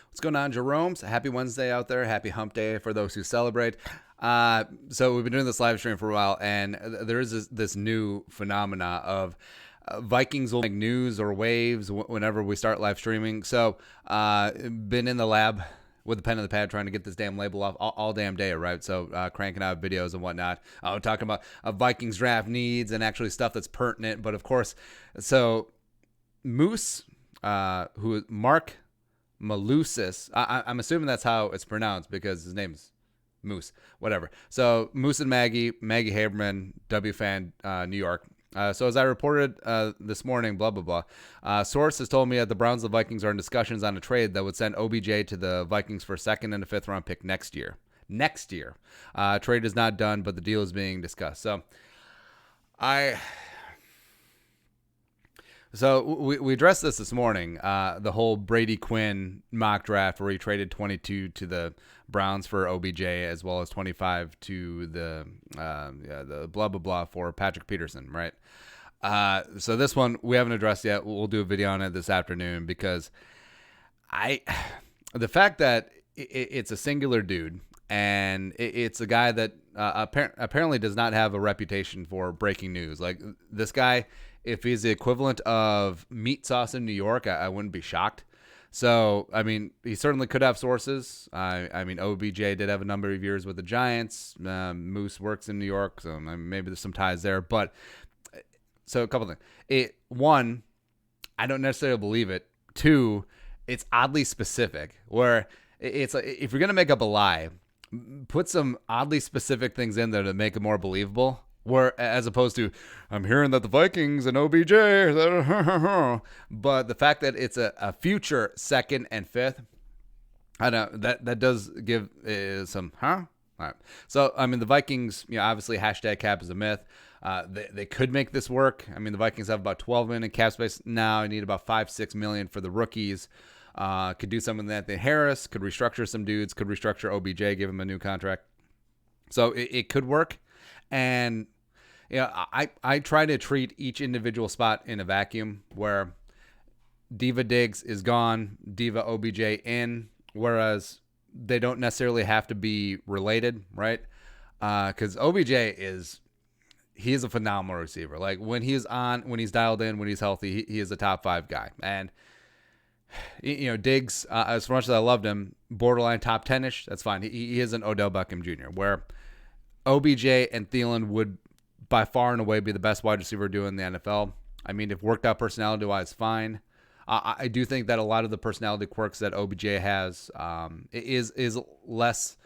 What's going on, Jeromes? Happy Wednesday out there. Happy hump day for those who celebrate. So we've been doing this live stream for a while, and there is this new phenomena of Vikings will make news or waves whenever we start live streaming. So been in the lab with the pen and the pad trying to get this damn label off all damn day, right? So cranking out videos and whatnot. Talking about Vikings draft needs and actually stuff that's pertinent. But of course, so Moose, who Mark Malusis. I'm assuming that's how it's pronounced because his name's Moose. Whatever. So Moose and Maggie Haberman, W fan, New York. So as I reported this morning, blah, blah, blah, sources told me that the Browns and the Vikings are in discussions on a trade that would send OBJ to the Vikings for a second and a fifth round pick next year. Trade is not done, but the deal is being discussed. So we addressed this morning, the whole Brady Quinn mock draft where he traded 22 to the Browns for OBJ as well as 25 to the blah, blah, blah for Patrick Peterson, right? So this one we haven't addressed yet. We'll do a video on it this afternoon because the fact that it's a singular dude and it's a guy that apparently does not have a reputation for breaking news. Like this guy, if he's the equivalent of meat sauce in New York, I wouldn't be shocked. So, I mean, he certainly could have sources. I mean, OBJ did have a number of years with the Giants. Moose works in New York, so maybe there's some ties there. But, so a couple things. One, I don't necessarily believe it. Two, it's oddly specific, where it's like, if you're going to make up a lie, put some oddly specific things in there to make it more believable. Where, as opposed to, I'm hearing that the Vikings and OBJ, but the fact that it's a future second and fifth, I know that does give some, All right. So, I mean, the Vikings, obviously hashtag cap is a myth. They could make this work. I mean, the Vikings have about 12 million in cap space now. I need about 5-6 million for the rookies. Could do something that Harris could restructure some dudes, could restructure OBJ, give him a new contract. So it could work. And I try to treat each individual spot in a vacuum where Diva Diggs is gone, Diva OBJ in, whereas they don't necessarily have to be related, right? Because OBJ is a phenomenal receiver. Like when he's dialed in, when he's healthy, he is a top 5 guy. And Diggs, as much as I loved him, borderline top 10ish, that's fine. He is an Odell Beckham Jr. where OBJ and Thielen would by far and away be the best wide receiver doing in the NFL. I mean, if worked out personality-wise, fine. I do think that a lot of the personality quirks that OBJ has is less,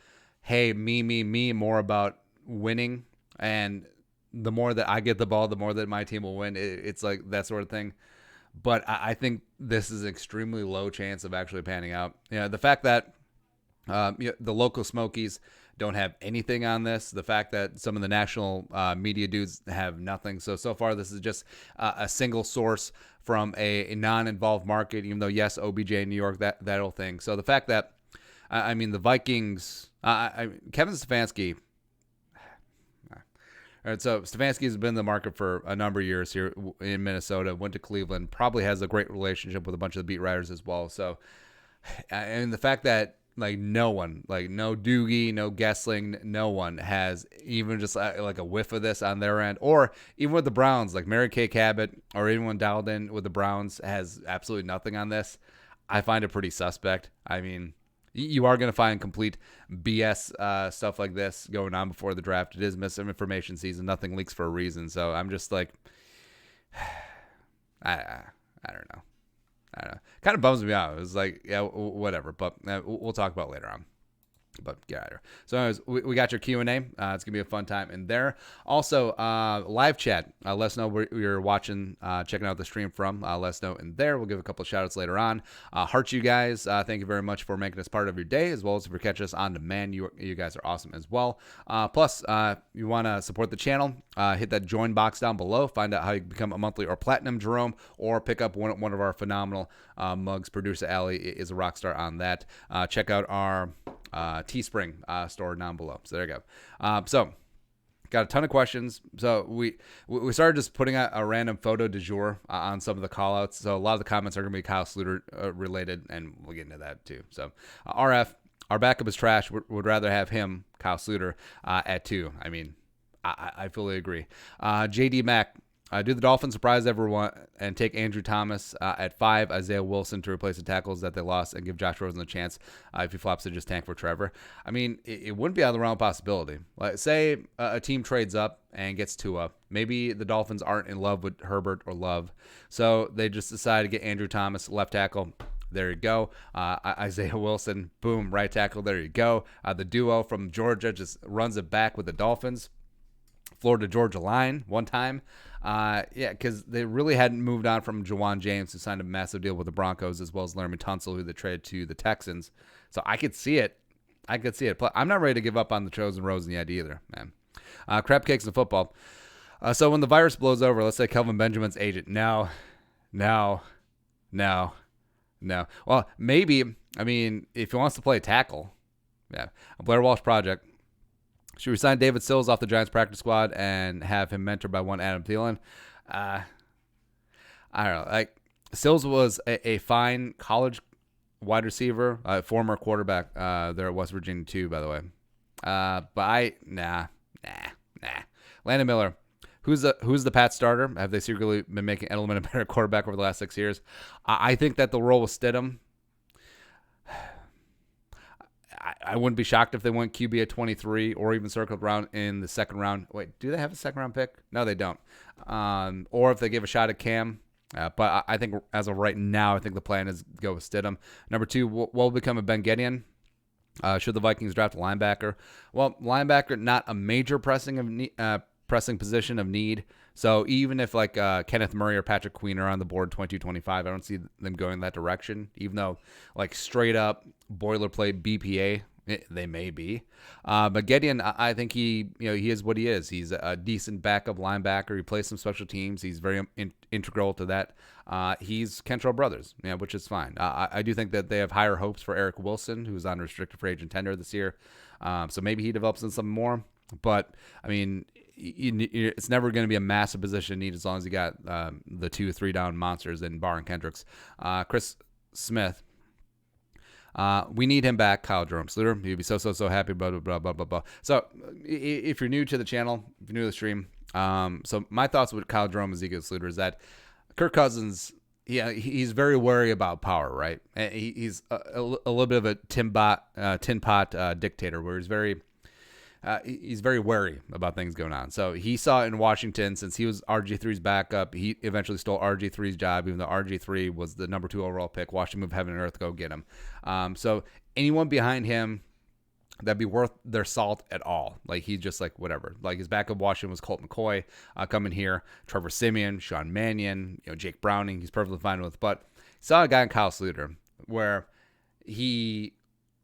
hey, me, more about winning. And the more that I get the ball, the more that my team will win. It's like that sort of thing. But I think this is an extremely low chance of actually panning out. The fact that the local Smokies don't have anything on this. The fact that some of the national media dudes have nothing. So far, this is just a single source from a non-involved market, even though, yes, OBJ in New York, that whole thing. So the fact that, the Vikings, Kevin Stefanski, all right, so Stefanski has been in the market for a number of years here in Minnesota, went to Cleveland, probably has a great relationship with a bunch of the beat writers as well. So, and the fact that, like no one, like no Doogie, no Gessling, no one has even just like a whiff of this on their end, or even with the Browns, like Mary Kay Cabot or anyone dialed in with the Browns has absolutely nothing on this. I find it pretty suspect. I mean, you are going to find complete BS stuff like this going on before the draft. It is misinformation season. Nothing leaks for a reason. So I'm just like, I don't know. I don't know. Kind of bums me out. It was like, yeah, whatever. But we'll talk about it later on. But get out of here. So anyways, we got your Q&A. It's going to be a fun time in there. Also, live chat. Let us know where you're watching, checking out the stream from. Let us know in there. We'll give a couple of shout outs later on. Heart you guys. Thank you very much for making us part of your day, as well as if you catch us on demand. You guys are awesome as well. Plus, you want to support the channel, hit that join box down below. Find out how you can become a monthly or platinum Jerome, or pick up one of our phenomenal mugs. Producer Allie is a rock star on that. Check out our Teespring store down below. So there you go. So got a ton of questions. So we started just putting out a random photo du jour on some of the callouts. So a lot of the comments are going to be Kyle Sluter related, and we'll get into that too. So RF, our backup is trash. Would rather have him, Kyle Sluter, at 2. I mean, I fully agree. JD Mack, do the Dolphins surprise everyone and take Andrew Thomas at 5, Isaiah Wilson to replace the tackles that they lost, and give Josh Rosen a chance if he flops to just tank for Trevor? I mean, it wouldn't be out of the realm of possibility. Like, say a team trades up and gets Tua. Maybe the Dolphins aren't in love with Herbert or Love, so they just decide to get Andrew Thomas, left tackle. There you go. Isaiah Wilson, boom, right tackle. There you go. The duo from Georgia just runs it back with the Dolphins. Florida-Georgia line one time. Because they really hadn't moved on from Jawan James, who signed a massive deal with the Broncos, as well as Laremy Tunsil, who they traded to the Texans. So I could see it. I'm not ready to give up on the Chosen Rosen yet either, man. Crab cakes and football. So when the virus blows over, let's say Kelvin Benjamin's agent. No. Well, maybe. I mean, if he wants to play tackle, yeah. A Blair Walsh project. Should we sign David Sills off the Giants practice squad and have him mentored by one Adam Thielen? I don't know. Like, Sills was a fine college wide receiver, former quarterback there at West Virginia too, by the way. But nah. Landon Miller, who's the Pat starter? Have they secretly been making Edelman a better quarterback over the last 6 years? I think that the role with Stidham. I wouldn't be shocked if they went QB at 23 or even circled around in the second round. Wait, do they have a second round pick? No, they don't. Or if they give a shot at Cam. But I think as of right now, I think the plan is go with Stidham. Number 2, what will become of Ben Gedeon? Should the Vikings draft a linebacker? Well, linebacker, not a major pressing position of need. So even if like Kenneth Murray or Patrick Queen are on the board 22-25, I don't see them going that direction, even though like straight up boilerplate BPA, they may be. But Gedeon, I think he is what he is. He's a decent backup linebacker. He plays some special teams. He's very integral to that. He's Kentrell Brothers, which is fine. I do think that they have higher hopes for Eric Wilson, who's on restricted free agent tender this year. So maybe he develops into something more. But, I mean, it's never going to be a massive position need as long as you got the 2-3 down monsters in Barr and Kendricks. Chris Smith, we need him back. Kyle Jeromes. You'd be so happy. Blah blah blah blah blah. So if you're new to the channel, if you're new to the stream, so my thoughts with Kyle Jeromes, Ezekiel Sluter, is that Kirk Cousins, he's very wary about power, right? He's a little bit of a tin pot dictator, where he's very wary about things going on. So he saw in Washington, since he was RG3's backup, he eventually stole RG3's job, even though RG3 was the number 2 overall pick. Washington moved heaven and earth to go get him. So anyone behind him that'd be worth their salt at all. Like, he's just like, whatever. Like, his backup Washington was Colt McCoy coming here, Trevor Siemian, Sean Mannion, Jake Browning, he's perfectly fine with. But saw a guy in Kyle Sluter where he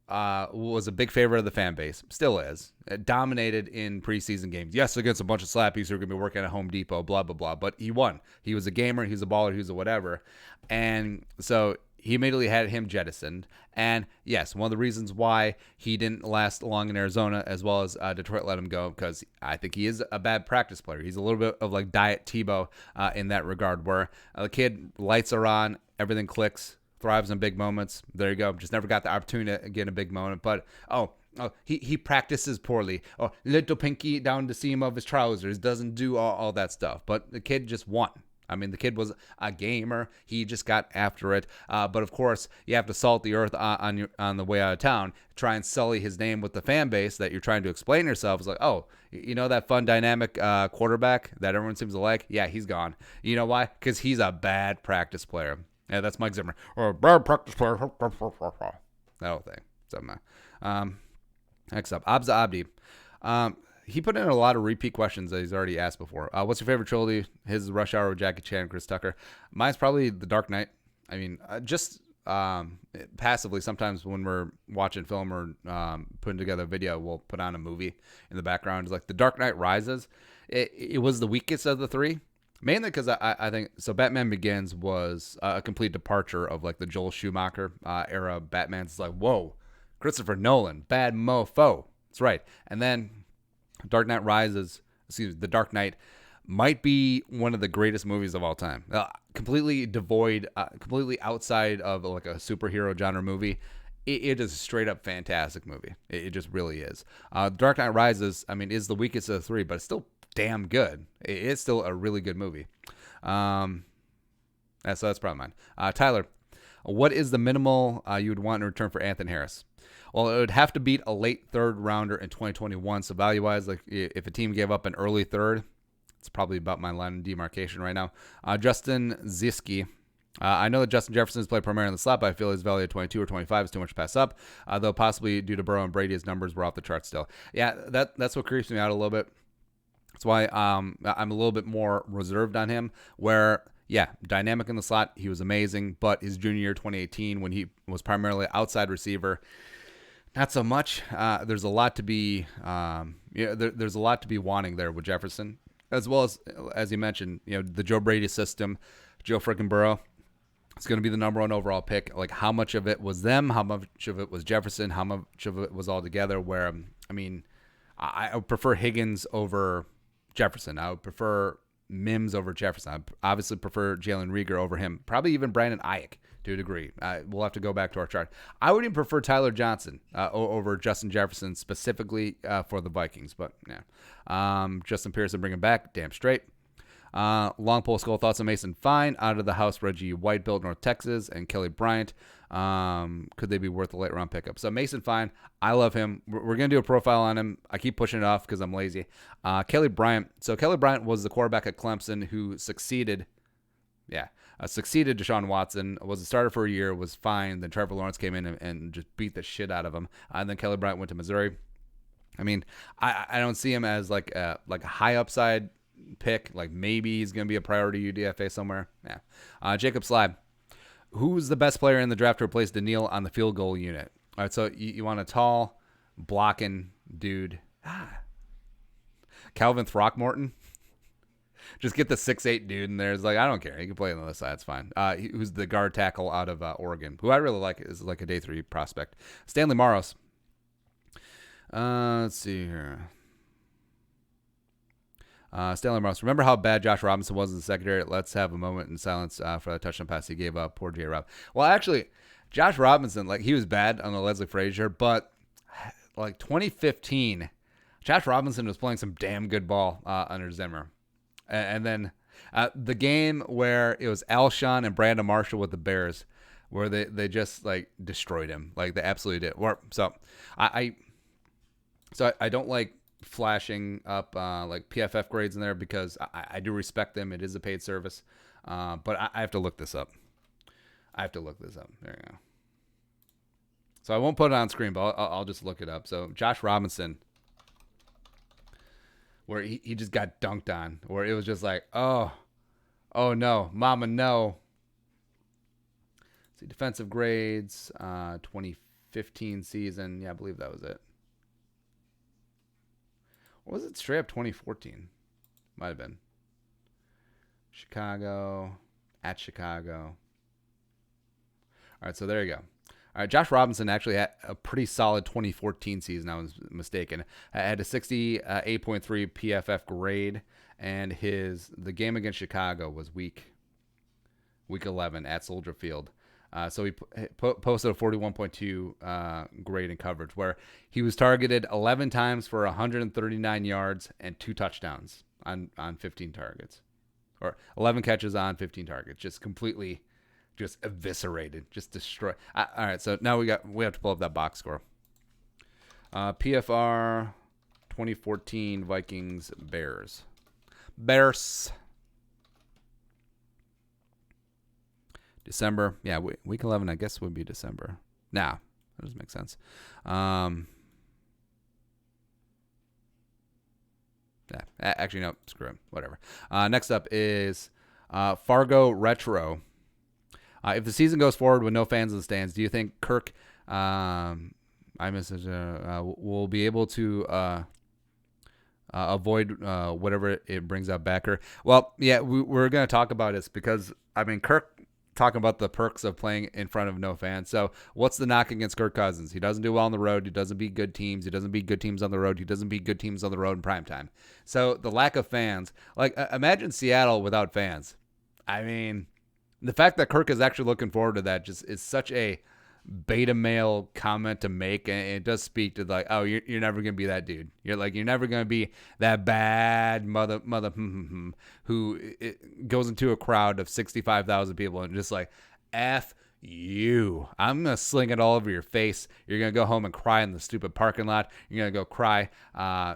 was a big favorite of the fan base, still is, dominated in preseason games. Yes, against a bunch of slappies who are going to be working at Home Depot, blah, blah, blah, but he won. He was a gamer, he was a baller, he was a whatever. And so he immediately had him jettisoned. And yes, one of the reasons why he didn't last long in Arizona, as well as Detroit let him go, because I think he is a bad practice player. He's a little bit of like Diet Tebow in that regard, where the kid, lights are on, everything clicks, thrives in big moments. There you go. Just never got the opportunity to get a big moment. But, he practices poorly. Oh, little pinky down the seam of his trousers. Doesn't do all that stuff. But the kid just won. I mean, the kid was a gamer. He just got after it. But, of course, you have to salt the earth on the way out of town. Try and sully his name with the fan base that you're trying to explain yourself. It's like, oh, that fun, dynamic quarterback that everyone seems to like? Yeah, he's gone. You know why? Because he's a bad practice player. Yeah, that's Mike Zimmer. Or bad practice player. That whole thing. So, next up, Abza Abdi. He put in a lot of repeat questions that he's already asked before. What's your favorite trilogy? His Rush Hour with Jackie Chan and Chris Tucker. Mine's probably The Dark Knight. I mean, just passively, sometimes when we're watching film or putting together a video, we'll put on a movie in the background. It's like The Dark Knight Rises. It was the weakest of the three. Mainly because I think, so Batman Begins was a complete departure of like the Joel Schumacher era Batman. It's like, whoa, Christopher Nolan, bad mofo. That's right. And then Dark Knight Rises The Dark Knight might be one of the greatest movies of all time. Completely devoid, completely outside of like a superhero genre movie. It is a straight up fantastic movie. It just really is. Dark Knight Rises, I mean, is the weakest of the three, but it's still damn good. It's still a really good movie. So that's probably mine. Tyler, what is the minimal you would want in return for Anthony Harris? Well, it would have to beat a late third rounder in 2021. So value-wise, like if a team gave up an early third, it's probably about my line of demarcation right now. Justin Ziski. I know that Justin Jefferson has played primarily in the slot, but I feel his value at 22 or 25 is too much to pass up. Though possibly due to Burrow and Brady, his numbers were off the charts still. Yeah, that's what creeps me out a little bit. That's why I'm a little bit more reserved on him. Where, yeah, dynamic in the slot, he was amazing. But his junior year, 2018, when he was primarily outside receiver, not so much. There's a lot to be, there's a lot to be wanting there with Jefferson, as well as you mentioned, the Joe Brady system, Joe frickin' Burrow. It's going to be the number one overall pick. Like, how much of it was them? How much of it was Jefferson? How much of it was all together? Where, I mean, I would prefer Higgins over Jefferson. I would prefer Mims over Jefferson. I obviously prefer Jalen Reagor over him. Probably even Brandon Ayuk to a degree. We'll have to go back to our chart. I would even prefer Tyler Johnson over Justin Jefferson, specifically for the Vikings. But, yeah. Justin Pearson, bring him back. Damn straight. Long Pole Skull, thoughts on Mason Fine out of the house. Reggie White built North Texas and Kelly Bryant. Could they be worth a late round pickup? So Mason Fine, I love him. We're going to do a profile on him. I keep pushing it off because I'm lazy. Kelly Bryant. So Kelly Bryant was the quarterback at Clemson who succeeded Deshaun Watson, was a starter for a year, was fine. Then Trevor Lawrence came in and just beat the shit out of him. And then Kelly Bryant went to Missouri. I mean, I don't see him as like a high upside pick. Like maybe he's going to be a priority UDFA somewhere. Yeah. Jacob Slab. Who's the best player in the draft to replace Daniil on the field goal unit? All right, so you want a tall, blocking dude. Calvin Throckmorton. Just get the 6'8" dude in there. It's like, I don't care. He can play on the other side. It's fine. Who's the guard tackle out of Oregon, who I really like, is like a day 3 prospect. Stanley Maros. Let's see here. Stanley Maros. Remember how bad Josh Robinson was in the secondary? Let's have a moment in silence for the touchdown pass he gave up. Poor J-Rob. Well, actually, Josh Robinson, like, he was bad on the Leslie Frazier, but like 2015, Josh Robinson was playing some damn good ball under Zimmer. And then the game where it was Alshon and Brandon Marshall with the Bears, where they just like destroyed him, like they absolutely did. So I don't like flashing up like PFF grades in there because I do respect them. It is a paid service, but I have to look this up. There you go. So I won't put it on screen, but I'll just look it up. So Josh Robinson, where he just got dunked on, where it was just like, oh no, mama, no. See, defensive grades, 2015 season. Yeah, I believe that was it. Or was it straight up 2014? Might have been. Chicago. All right, so there you go. All right, Josh Robinson actually had a pretty solid 2014 season. I was mistaken. Had a 68.3 PFF grade, and the game against Chicago was week 11 at Soldier Field. So he posted a 41.2 grade in coverage, where he was targeted 11 times for 139 yards and 2 touchdowns on 15 targets, or 11 catches on 15 targets. Just completely. Just eviscerated, just destroyed. All right, so now we have to pull up that box score. PFR 2014 Vikings Bears. December, yeah, week 11, I guess would be December. Nah, that doesn't make sense. Yeah, actually, no, screw it, whatever. Next up is Fargo Retro. If the season goes forward with no fans in the stands, do you think Kirk will be able to avoid whatever it brings up backer? Well, yeah, we're going to talk about this because, I mean, Kirk talking about the perks of playing in front of no fans. So what's the knock against Kirk Cousins? He doesn't do well on the road. He doesn't beat good teams. He doesn't beat good teams on the road. He doesn't beat good teams on the road in prime time. So the lack of fans, like imagine Seattle without fans. I mean, the fact that Kirk is actually looking forward to that just is such a beta male comment to make, and it does speak to like, oh, you're never gonna be that dude. You're never gonna be that bad mother who goes into a crowd of 65,000 people and just like, F you. I'm gonna sling it all over your face. You're gonna go home and cry in the stupid parking lot. You're gonna go cry,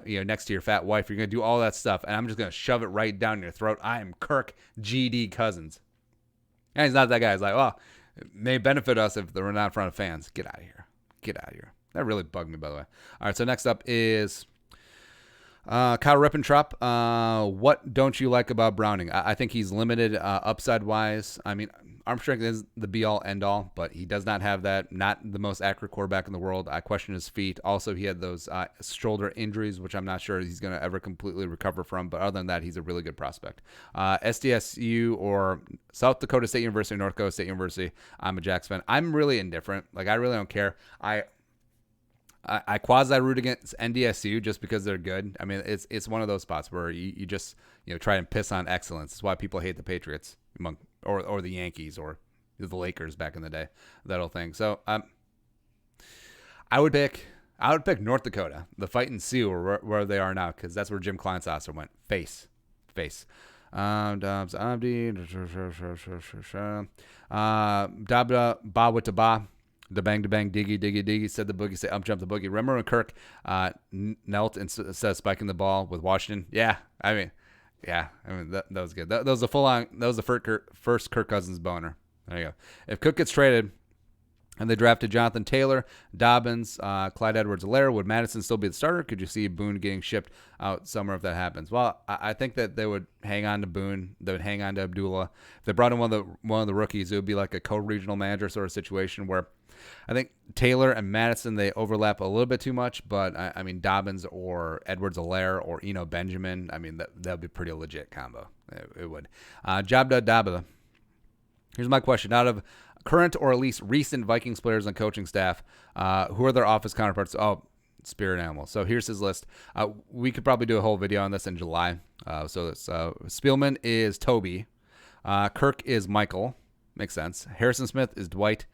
next to your fat wife. You're gonna do all that stuff, and I'm just gonna shove it right down your throat. I am Kirk GD Cousins, and he's not that guy. He's like, oh, it may benefit us if they're not in front of fans. Get out of here. Get out of here. That really bugged me, by the way. All right, so next up is Kyle Rippentrop. What don't you like about Browning? I think he's limited upside-wise. I mean, arm strength is the be-all, end-all, but he does not have that. Not the most accurate quarterback in the world. I question his feet. Also, he had those shoulder injuries, which I'm not sure he's going to ever completely recover from. But other than that, he's a really good prospect. SDSU or South Dakota State University, North Dakota State University. I'm a Jacks fan. I'm really indifferent. Like, I really don't care. I quasi root against NDSU just because they're good. I mean, it's one of those spots where you just try and piss on excellence. It's why people hate the Patriots or the Yankees or the Lakers back in the day, that whole thing. So I would pick North Dakota, the Fighting Sioux, or where they are now, because that's where Jim Kleinsasser went. Face. Dabda ba with the ba. Da bang, diggy, said the boogie, say jump the boogie. Remember when Kirk knelt instead of spiking the ball with Washington? Yeah, I mean, that was good. That was the first Kirk Cousins boner. There you go. If Cook gets traded and they drafted Jonathan Taylor, Dobbins, Clyde Edwards-Helaire, would Madison still be the starter? Could you see Boone getting shipped out somewhere if that happens? Well, I think that they would hang on to Boone. They would hang on to Abdullah. If they brought in one of the rookies, it would be like a co-regional manager sort of situation where I think Taylor and Madison, they overlap a little bit too much, but I mean, Dobbins or Edwards-Helaire or Eno Benjamin, I mean, that would be a pretty legit combo. It would. Jabda Dabba. Here's my question. Out of current or at least recent Vikings players and coaching staff, who are their office counterparts? Oh, spirit animals. So here's his list. We could probably do a whole video on this in July. Spielman is Toby. Kirk is Michael. Makes sense. Harrison Smith is Dwight.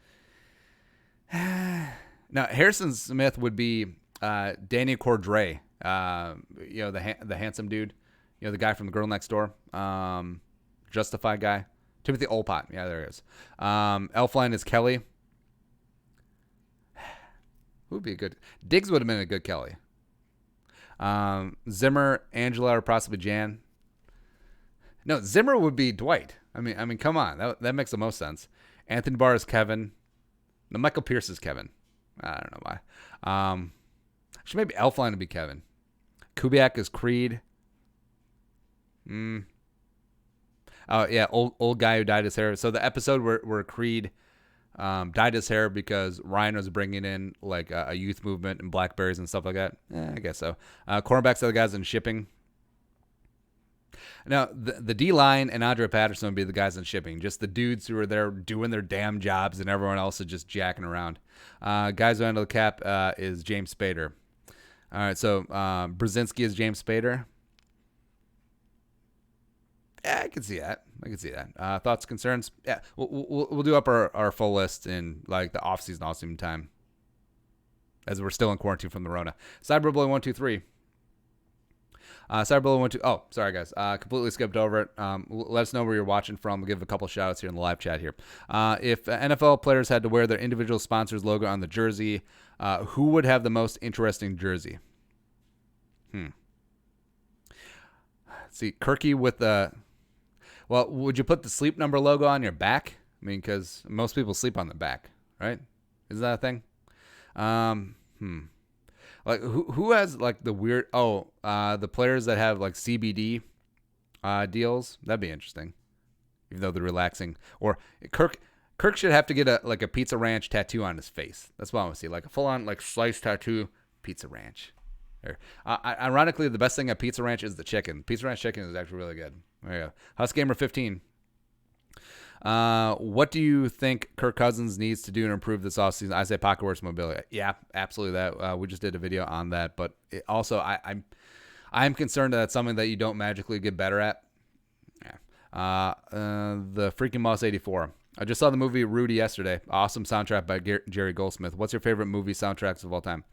Now, Harrison Smith would be Danny Cordray, the handsome dude, the guy from The Girl Next Door, Justified guy. Timothy Olpott. Yeah, there he is. Elfline is Kelly. Who would be a good? Diggs would have been a good Kelly. Zimmer, Angela, or possibly Jan. No, Zimmer would be Dwight. I mean, come on. That makes the most sense. Anthony Barr is Kevin. No, Michael Pierce is Kevin. I don't know why. Actually, maybe Elfline would be Kevin. Kubiak is Creed. Oh, yeah, old guy who dyed his hair. So the episode where Creed dyed his hair because Ryan was bringing in like a youth movement and blackberries and stuff like that. I guess so. Cornerbacks are the guys in shipping. Now, the D-line and Andre Patterson would be the guys in shipping. Just the dudes who are there doing their damn jobs and everyone else is just jacking around. Guys who handle the cap is James Spader. All right, so Brzezinski is James Spader. Yeah, I can see that. Thoughts, concerns? Yeah, we'll do up our full list in like the off-season, off-season time as we're still in quarantine from the Rona. Cyberbully123. Cyberbully12. Oh, sorry guys. Completely skipped over it. Let us know where you're watching from. We'll give a couple of shout outs here in the live chat here. If NFL players had to wear their individual sponsors logo on the jersey, who would have the most interesting jersey? See, Kirky with the... Well, would you put the Sleep Number logo on your back? I mean, because most people sleep on the back, right? Is that a thing? Like, who has, like, the weird... the players that have, like, CBD deals. That'd be interesting. Even though they're relaxing. Or Kirk should have to get a Pizza Ranch tattoo on his face. That's what I want to see. Like, a full-on, like, slice tattoo Pizza Ranch. Ironically, the best thing at Pizza Ranch is the chicken. Pizza Ranch chicken is actually really good. There you go. House Gamer 15. What do you think Kirk Cousins needs to do to improve this offseason? I say pocket worse mobility. Yeah, absolutely. That we just did a video on that, but also I'm concerned that that's something that you don't magically get better at. Yeah. The freaking Moss 84. I just saw the movie Rudy yesterday. Awesome soundtrack by Jerry Goldsmith. What's your favorite movie soundtracks of all time?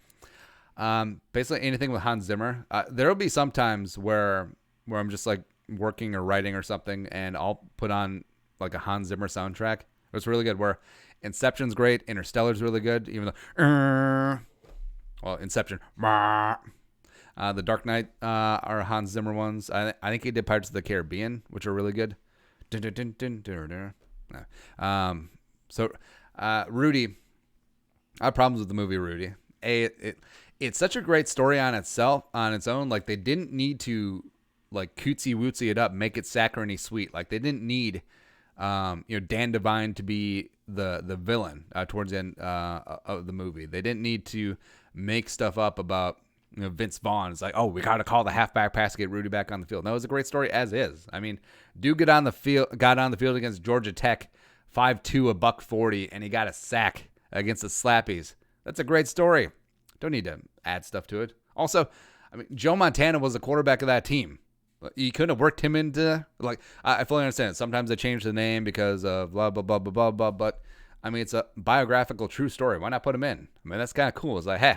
Basically anything with Hans Zimmer. There will be some times where I'm just like working or writing or something, and I'll put on like a Hans Zimmer soundtrack. It's really good. Where Inception's great, Interstellar's really good, even though Inception. The Dark Knight are Hans Zimmer ones. I think he did Pirates of the Caribbean, which are really good. Rudy, I have problems with the movie Rudy. It's such a great story on its own. Like, they didn't need to like cutesy wootsy it up, make it saccharine sweet. Like, they didn't need Dan Devine to be the villain towards the end of the movie. They didn't need to make stuff up about Vince Vaughn. It's like, oh, we got to call the halfback pass to get Rudy back on the field. No, it was a great story as is. I mean, dude got on the field against Georgia Tech, 5'2", $140, and he got a sack against the Slappies. That's a great story. Don't need to add stuff to it. Also, I mean, Joe Montana was the quarterback of that team. You couldn't have worked him into, like, I fully understand it. Sometimes they change the name because of blah, blah, blah, blah, blah, blah. But, I mean, it's a biographical true story. Why not put him in? I mean, that's kind of cool. It's like, hey,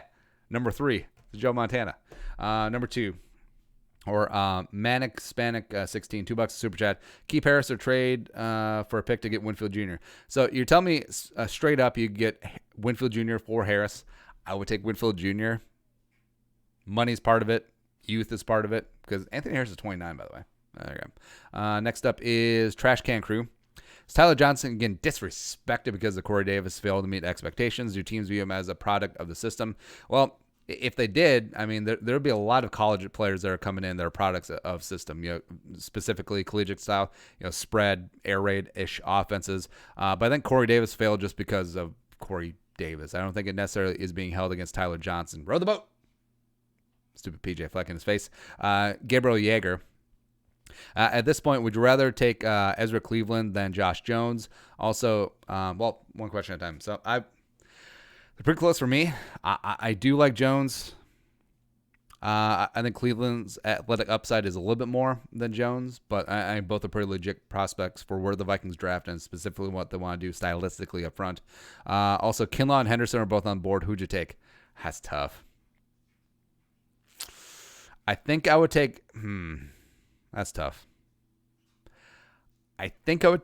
number 3 is Joe Montana. Number 2, or Manic Spanic 16, $2 super chat. Keep Harris or trade for a pick to get Winfield Jr. So you're telling me straight up you get Winfield Jr. for Harris. I would take Winfield Jr. Money's part of it. Youth is part of it, because Anthony Harris is 29, by the way. There you go. Next up is Trash Can Crew. Is Tyler Johnson again disrespected because the Corey Davis failed to meet expectations? Do teams view him as a product of the system? Well, if they did, I mean, there'll be a lot of college players that are coming in that are products of system, specifically collegiate style, spread, air raid-ish offenses. But I think Corey Davis failed just because of Corey Davis. I don't think it necessarily is being held against Tyler Johnson. Row the boat. Stupid PJ Fleck in his face. Gabriel Yeager. At this point, would you rather take Ezra Cleveland than Josh Jones? Also, one question at a time. So they're pretty close for me. I do like Jones. I think Cleveland's athletic upside is a little bit more than Jones, but I both are pretty legit prospects for where the Vikings draft and specifically what they want to do stylistically up front. Also, Kinlaw and Henderson are both on board. Who'd you take? That's tough. I think I would take. That's tough. I think I would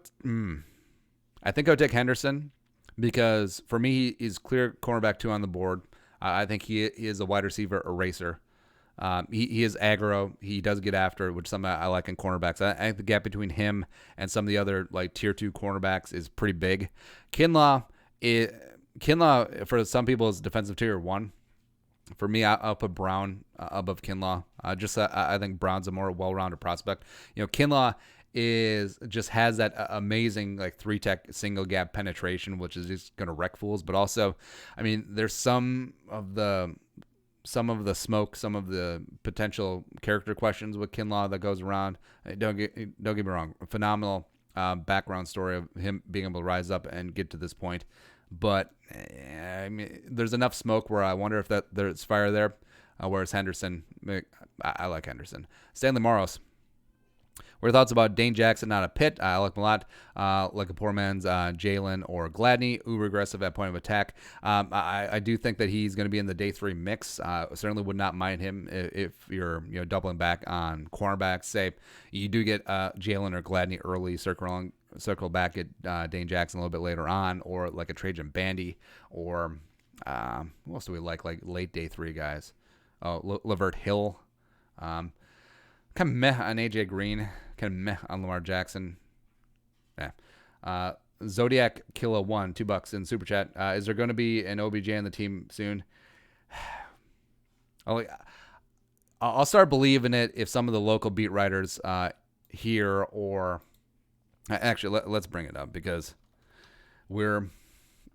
take Henderson because for me he's clear cornerback 2 on the board. I think he is a wide receiver eraser. He is aggro. He does get after it, which is something I like in cornerbacks. I think the gap between him and some of the other like tier 2 cornerbacks is pretty big. Kinlaw for some people is defensive tier 1. For me, I'll put Brown above Kinlaw. I think Brown's a more well-rounded prospect. Kinlaw has that amazing like 3-tech single gap penetration, which is just going to wreck fools. But also, I mean, there's some of the smoke, some of the potential character questions with Kinlaw that goes around. Don't get me wrong, a phenomenal background story of him being able to rise up and get to this point. But I mean, there's enough smoke where I wonder if there's fire there. Whereas Henderson, I like Henderson. Stanley Moros. What are your thoughts about Dane Jackson, not a Pitt? I like him a lot. Like a poor man's Jalen or Gladney. Uber aggressive at point of attack. I do think that he's going to be in the day 3 mix. Certainly would not mind him if you're doubling back on cornerbacks. Say you do get Jalen or Gladney early, circle back at Dane Jackson a little bit later on, or like a Trajan Bandy, or who else do we like late day 3 guys? Lavert Hill. Kind of meh on AJ Green. Kind of meh on Lamar Jackson. Yeah. Zodiac Killa 1, $2 in super chat. Is there going to be an OBJ on the team soon? I'll start believing it if some of the local beat writers here or actually let's bring it up because we're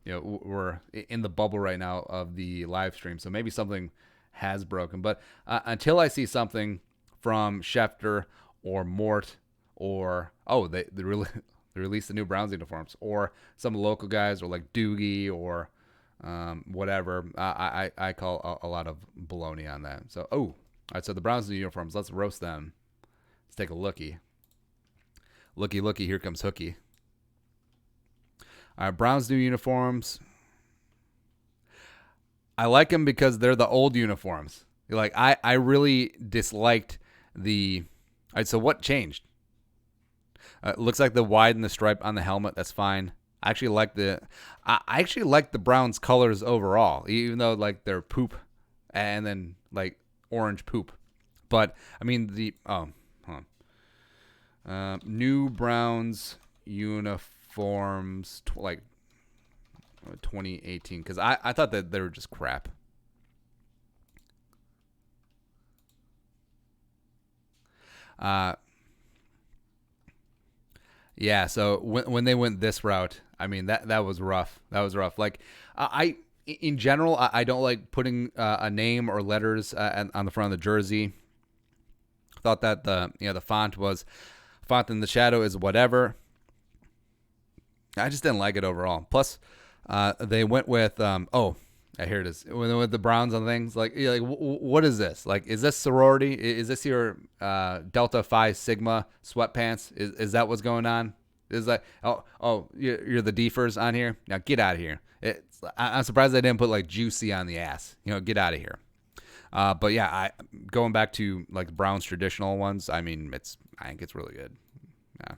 in the bubble right now of the live stream, so maybe something has broken. But until I see something from Schefter or Mort or they really They released the new Browns uniforms, or some local guys, or like Doogie, or whatever. I call a lot of baloney on that. So, all right. So the Browns new uniforms. Let's roast them. Let's take a looky. Looky. Here comes Hooky. All right, Browns new uniforms. I like them because they're the old uniforms. Like I really disliked the. All right, so what changed? Looks like the wide and the stripe on the helmet. That's fine. I actually like the Browns colors overall, even though like they're poop and then like orange poop. But I mean new Browns uniforms like 2018, because I thought that they were just crap. Yeah, so when they went this route, I mean that was rough. That was rough. Like I in general, I don't like putting a name or letters on the front of the jersey. Thought that the font in the shadow is whatever. I just didn't like it overall. Plus, they went with here it is. When they went with the Browns on things like what is this? Like, is this sorority? Is this your Delta Phi Sigma sweatpants? Is that what's going on? Is like you're the deefers on here? Now get out of here. I'm surprised they didn't put like juicy on the ass. Get out of here. But yeah, going back to like the Browns traditional ones. I mean, I think it's really good. Yeah.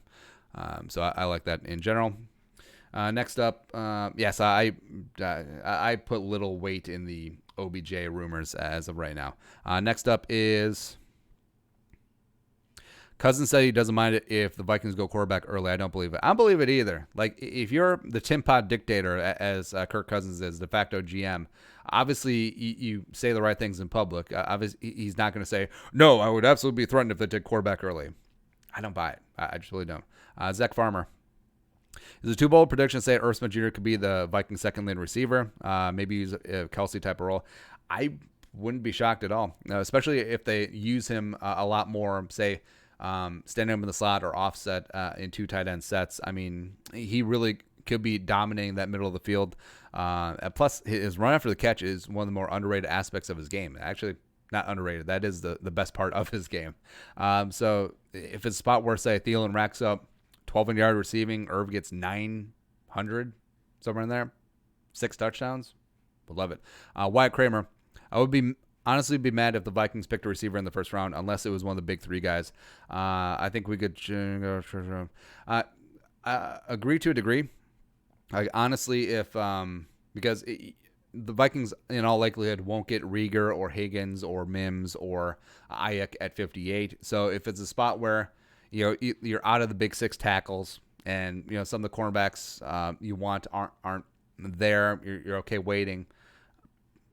So I like that in general. Next up, yes, I put little weight in the OBJ rumors as of right now. Next up is Cousins said he doesn't mind it if the Vikings go quarterback early. I don't believe it. I don't believe it either. Like, if you're the Tim Pod dictator, as Kirk Cousins is, de facto GM, obviously you say the right things in public. Obviously, he's not going to say, no, I would absolutely be threatened if they did quarterback early. I don't buy it. I just really don't. Zach Farmer. Is a too bold prediction to say Irv Smith Jr. could be the Vikings' second lead receiver? Maybe use a Kelsey type of role. I wouldn't be shocked at all, especially if they use him a lot more, say, standing up in the slot or offset in two tight end sets. I mean, he really could be dominating that middle of the field. Plus, his run after the catch is one of the more underrated aspects of his game. Actually, not underrated. That is the best part of his game. So if it's a spot where, say, Thielen racks up 1,200-yard receiving, Irv gets 900, somewhere in there, 6 touchdowns, would love it. Wyatt Kramer, I would honestly be mad if the Vikings picked a receiver in the first round, unless it was one of the big 3 guys. I think we could agree to a degree. Like, honestly, if because the Vikings, in all likelihood, won't get Rieger or Higgins or Mims or Ayuk at 58. So if it's a spot where you're out of the big 6 tackles, and some of the cornerbacks you want aren't there, you're okay waiting.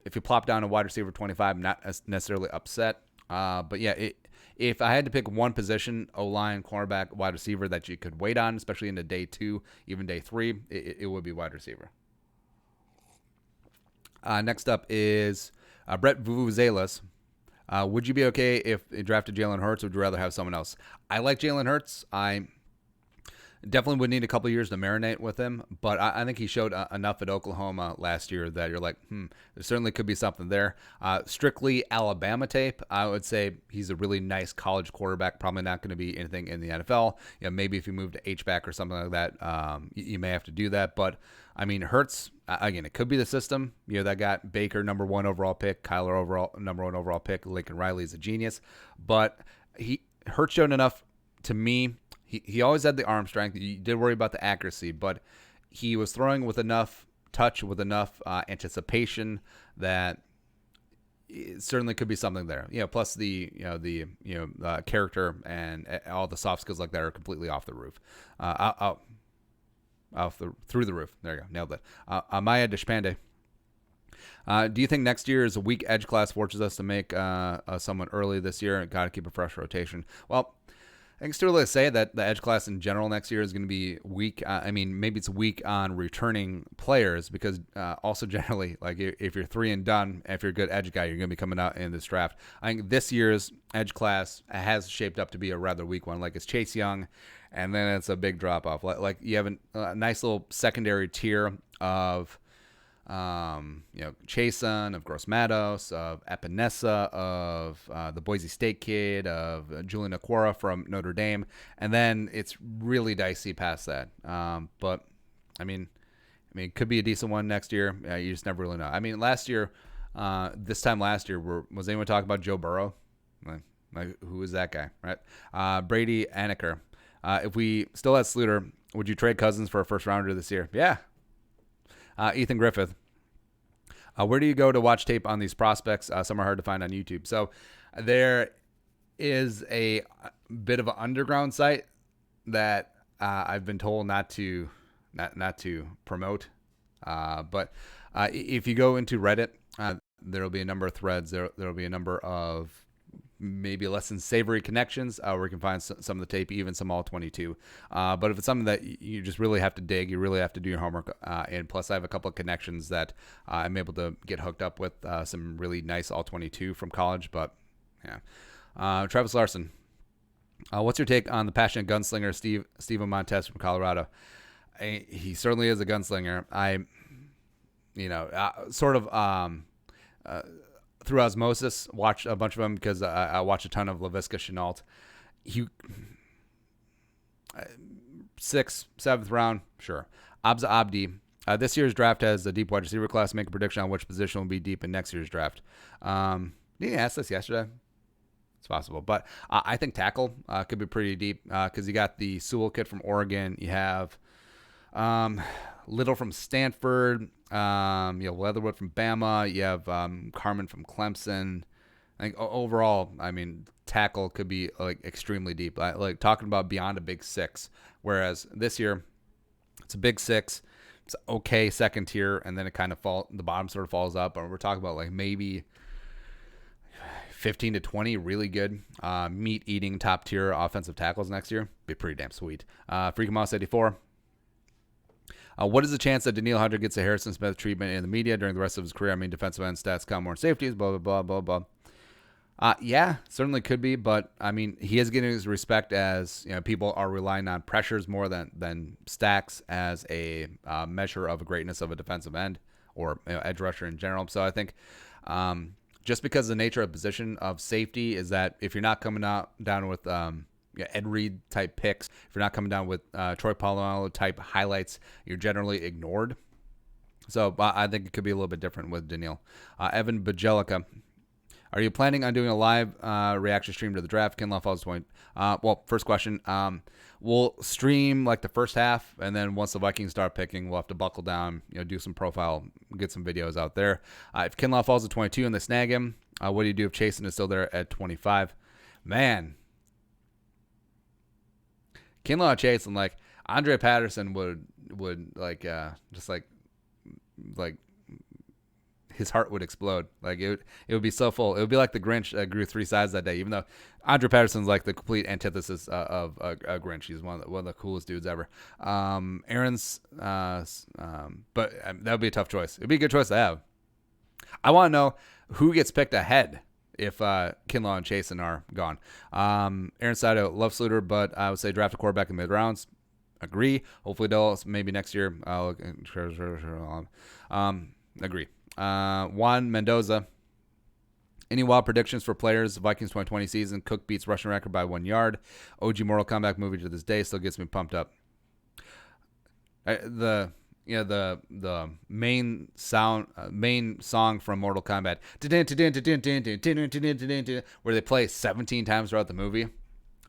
If you plop down a wide receiver 25, I'm not necessarily upset. But yeah, if I had to pick one position, O-line, cornerback, wide receiver, that you could wait on, especially into day 2, even day 3, it would be wide receiver. Next up is Brett Vuvuzelas. Would you be okay if you drafted Jalen Hurts, or would you rather have someone else? I like Jalen Hurts. I definitely would need a couple years to marinate with him, but I think he showed enough at Oklahoma last year that you're like, there certainly could be something there. Strictly Alabama tape, I would say he's a really nice college quarterback, probably not going to be anything in the NFL. Maybe if you move to H-back or something like that, you may have to do that. But, I mean, Hurts, again, it could be the system. That got Baker number 1 overall pick, Kyler number 1 overall pick, Lincoln Riley is a genius. But Hurts showed enough to me. He always had the arm strength. You did worry about the accuracy, but he was throwing with enough touch, with enough anticipation that it certainly could be something there. Plus the character and all the soft skills like that are completely off the roof. Through the roof. There you go. Nailed it. Maya Deshpande. Do you think next year's weak edge class forces us to make someone early this year? Got to keep a fresh rotation. Well, I think it's too early to say that the edge class in general next year is going to be weak. I mean, maybe it's weak on returning players because also generally, like if you're 3 and done, if you're a good edge guy, you're going to be coming out in this draft. I think this year's edge class has shaped up to be a rather weak one. Like it's Chase Young, and then it's a big drop off. Like you have a nice little secondary tier of Chason, of Gross Matos, of Epinesa, of the Boise State kid, of Julian Okwara from Notre Dame, and then it's really dicey past that. But I mean, it could be a decent one next year. You just never really know. I mean, last year, this time last year, was anyone talking about Joe Burrow? Like who is that guy, right? Brady Aneker. If we still had Sluter, would you trade Cousins for a first rounder this year? Yeah. Ethan Griffith. Where do you go to watch tape on these prospects? Some are hard to find on YouTube. So there is a bit of an underground site that I've been told not to promote. But if you go into Reddit, there will be a number of threads. There will be a number of maybe less than savory connections where you can find some of the tape, even some all 22. But if it's something that you just really have to dig, you really have to do your homework. And plus I have a couple of connections that I'm able to get hooked up with some really nice all 22 from college. But yeah. Travis Larson, what's your take on the passionate gunslinger, Steven Montez from Colorado? He certainly is a gunslinger. Through osmosis, watched a bunch of them because I watch a ton of Laviska Shenault. He 6th, 7th round, sure. Abza Abdi. This year's draft has a deep wide receiver class. Make a prediction on which position will be deep in next year's draft. Didn't you ask this yesterday? It's possible, but I think tackle could be pretty deep because you got the Sewell kid from Oregon. You have Little from Stanford. Leatherwood from Bama. You have Carmen from Clemson. I think overall, I mean, tackle could be like extremely deep. Like talking about beyond a big 6. Whereas this year, it's a big 6. It's okay second tier, and then it kind of the bottom sort of falls up. But we're talking about like maybe 15 to 20 really good meat-eating top tier offensive tackles next year. Be pretty damn sweet. Freaking Mouse 84. What is the chance that Daniil Hunter gets a Harrison Smith treatment in the media during the rest of his career? I mean, defensive end stats count more safeties, blah, blah, blah, blah, blah. Yeah, certainly could be, but I mean, he is getting his respect as people are relying on pressures more than stacks as a measure of a greatness of a defensive end or edge rusher in general. So I think just because the nature of the position of safety is that if you're not coming down with Ed Reed type picks, if you're not coming down with Troy Polamalu type highlights, you're generally ignored. So I think it could be a little bit different with Daniil. Evan Bajelica, are you planning on doing a live reaction stream to the draft? Kinlaw Falls 20. Well, first question. We'll stream like the first half, and then once the Vikings start picking, we'll have to buckle down, do some profile, get some videos out there. If Kinlaw falls at 22 and they snag him, what do you do if Chasen is still there at 25? Man. Kinlaw Chasen, like Andre Patterson would like just like his heart would explode. Like it would be so full. It would be like the Grinch that grew 3 sides that day. Even though Andre Patterson's like the complete antithesis of a Grinch. He's one of the coolest dudes ever. Aaron's, but that would be a tough choice. It'd be a good choice to have. I want to know who gets picked ahead if Kinlaw and Chasen are gone. Aaron Sato, love Sluter, but I would say draft a quarterback in the mid rounds. Agree. Hopefully they'll maybe next year. Agree. Juan Mendoza. Any wild predictions for players? Vikings 2020 season. Cook beats rushing record by 1 yard. OG Mortal Kombat movie to this day still gets me pumped up. The main song from Mortal Kombat, where they play 17 times throughout the movie.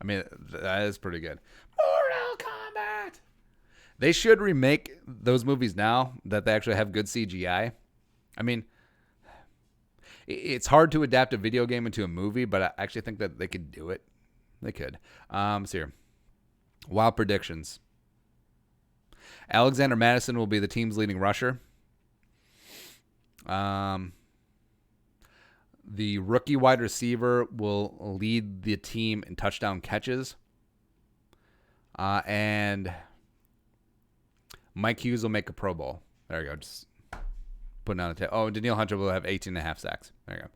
I mean, that is pretty good. Mortal Kombat. They should remake those movies now that they actually have good CGI. I mean, it's hard to adapt a video game into a movie, but I actually think that they could do it. They could. So here, wild predictions. Alexander Madison will be the team's leading rusher. The rookie wide receiver will lead the team in touchdown catches. And Mike Hughes will make a Pro Bowl. There you go. Just putting on the table. Oh, Danielle Hunter will have 18.5 sacks. There you go.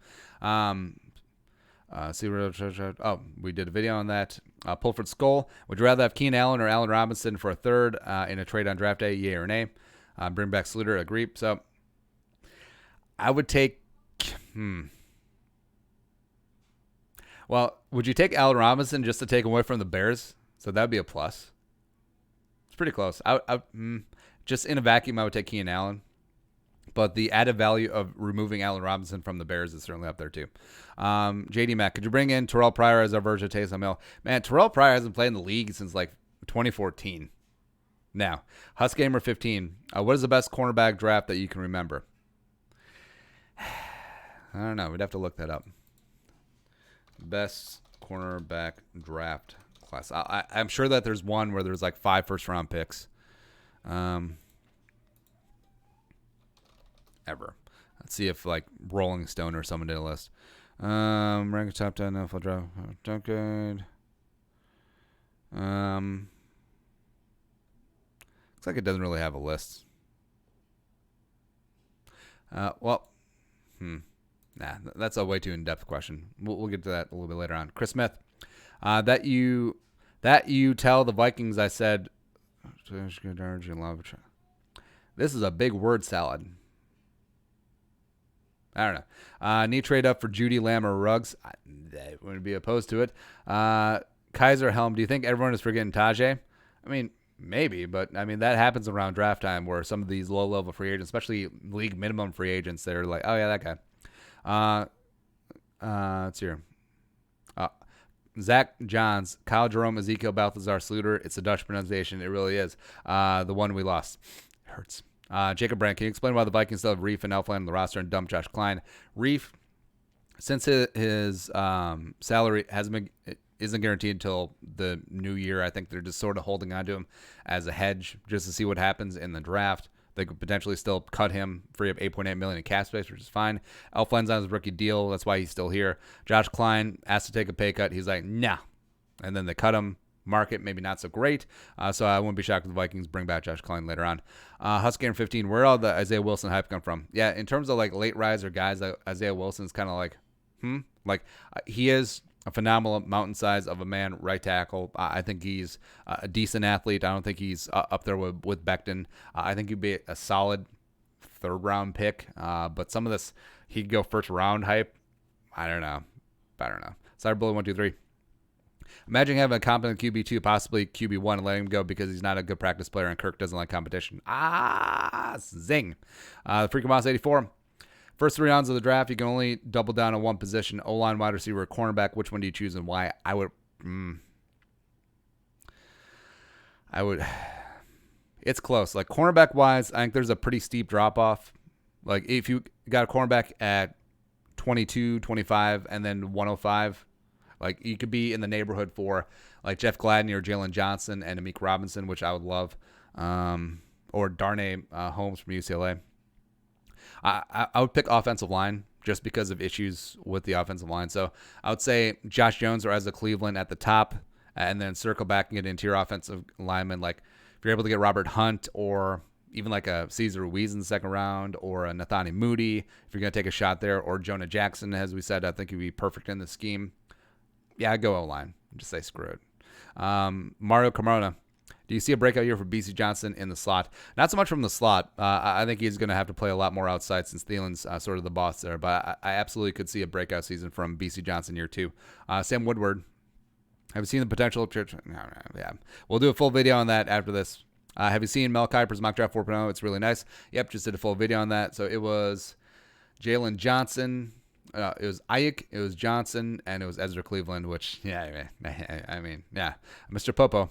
We did a video on that. Pulford Skull. Would you rather have Keenan Allen or Allen Robinson for a third in a trade on draft day? Yay or nay? Bring back Sluter. Agree. So I would take. Well, would you take Allen Robinson just to take away from the Bears? So that'd be a plus. It's pretty close. Just in a vacuum, I would take Keenan Allen. But the added value of removing Allen Robinson from the Bears is certainly up there too. JD Mack, could you bring in Terrell Pryor as our version of Taysom Hill? Man, Terrell Pryor hasn't played in the league since like 2014. Now, Husgamer 15. What is the best cornerback draft that you can remember? I don't know. We'd have to look that up. Best cornerback draft class. I'm sure that there's one where there's like 5 first-round picks. Ever. Let's see if like Rolling Stone or someone did a list. Rank top 10 NFL draft. Good. Looks like it doesn't really have a list. Nah, that's a way too in-depth question. We'll get to that a little bit later on. Chris Smith, that you tell the Vikings I said. This is a big word salad. I don't know. Need trade up for Judy, Lamb, or Ruggs. I wouldn't be opposed to it. Kaiser Helm, do you think everyone is forgetting Tajay? I mean, maybe, but I mean that happens around draft time where some of these low-level free agents, especially league minimum free agents, they're like, oh yeah, that guy. Let's hear. Zach Johns, Kyle Jerome, Ezekiel Balthazar Sluter. It's a Dutch pronunciation. It really is. The one we lost. Hurts. Jacob Brandt, can you explain why the Vikings still have Reef and Elfland on the roster and dump Josh Klein? Reef, since his salary isn't guaranteed until the new year, I think they're just sort of holding on to him as a hedge just to see what happens in the draft. They could potentially still cut him, free up $8.8 million in cap space, which is fine. Elfland's on his rookie deal. That's why he's still here. Josh Klein asked to take a pay cut. He's like, nah. And then they cut him. Market maybe not so great, so I wouldn't be shocked if the Vikings bring back Josh Klein later on. Husgamer 15, where all the Isaiah Wilson hype come from? Yeah, in terms of like late riser guys, Isaiah Wilson's kind of like, he is a phenomenal mountain size of a man, right tackle. I think he's a decent athlete. I don't think he's up there with Becton. I think he'd be a solid third round pick, but some of this he'd go first round hype. I don't know. Cyberbully 123. Imagine having a competent QB2, possibly QB1, and letting him go because he's not a good practice player and Kirk doesn't like competition. Zing. Freaking Moss 84. First 3 rounds of the draft, you can only double down on one position: O-line, wide receiver, or cornerback. Which one do you choose and why? I would. It's close. Like cornerback-wise, I think there's a pretty steep drop-off. Like if you got a cornerback at 22, 25, and then 105, like you could be in the neighborhood for like Jeff Gladney or Jalen Johnson and Amik Robinson, which I would love, or Darnay Holmes from UCLA. I would pick offensive line just because of issues with the offensive line. So I would say Josh Jones or Ezra Cleveland at the top, and then circle back and get interior offensive linemen. Like if you're able to get Robert Hunt or even like a Cesar Ruiz in the second round or a Nathani Moody, if you're going to take a shot there, or Jonah Jackson, as we said, I think he'd be perfect in the scheme. Yeah, I'd go O-line. Just say screw it. Mario Carmona, do you see a breakout year for BC Johnson in the slot? Not so much from the slot. I think he's going to have to play a lot more outside since Thielen's sort of the boss there. But I absolutely could see a breakout season from BC Johnson year 2. Sam Woodward, have you seen the potential? No, yeah. We'll do a full video on that after this. Have you seen Mel Kiper's Mock Draft 4.0? It's really nice. Yep, just did a full video on that. So it was Jalen Johnson. It was Ayuk, it was Johnson, and it was Ezra Cleveland, which, yeah, I mean, yeah. Mr. Popo,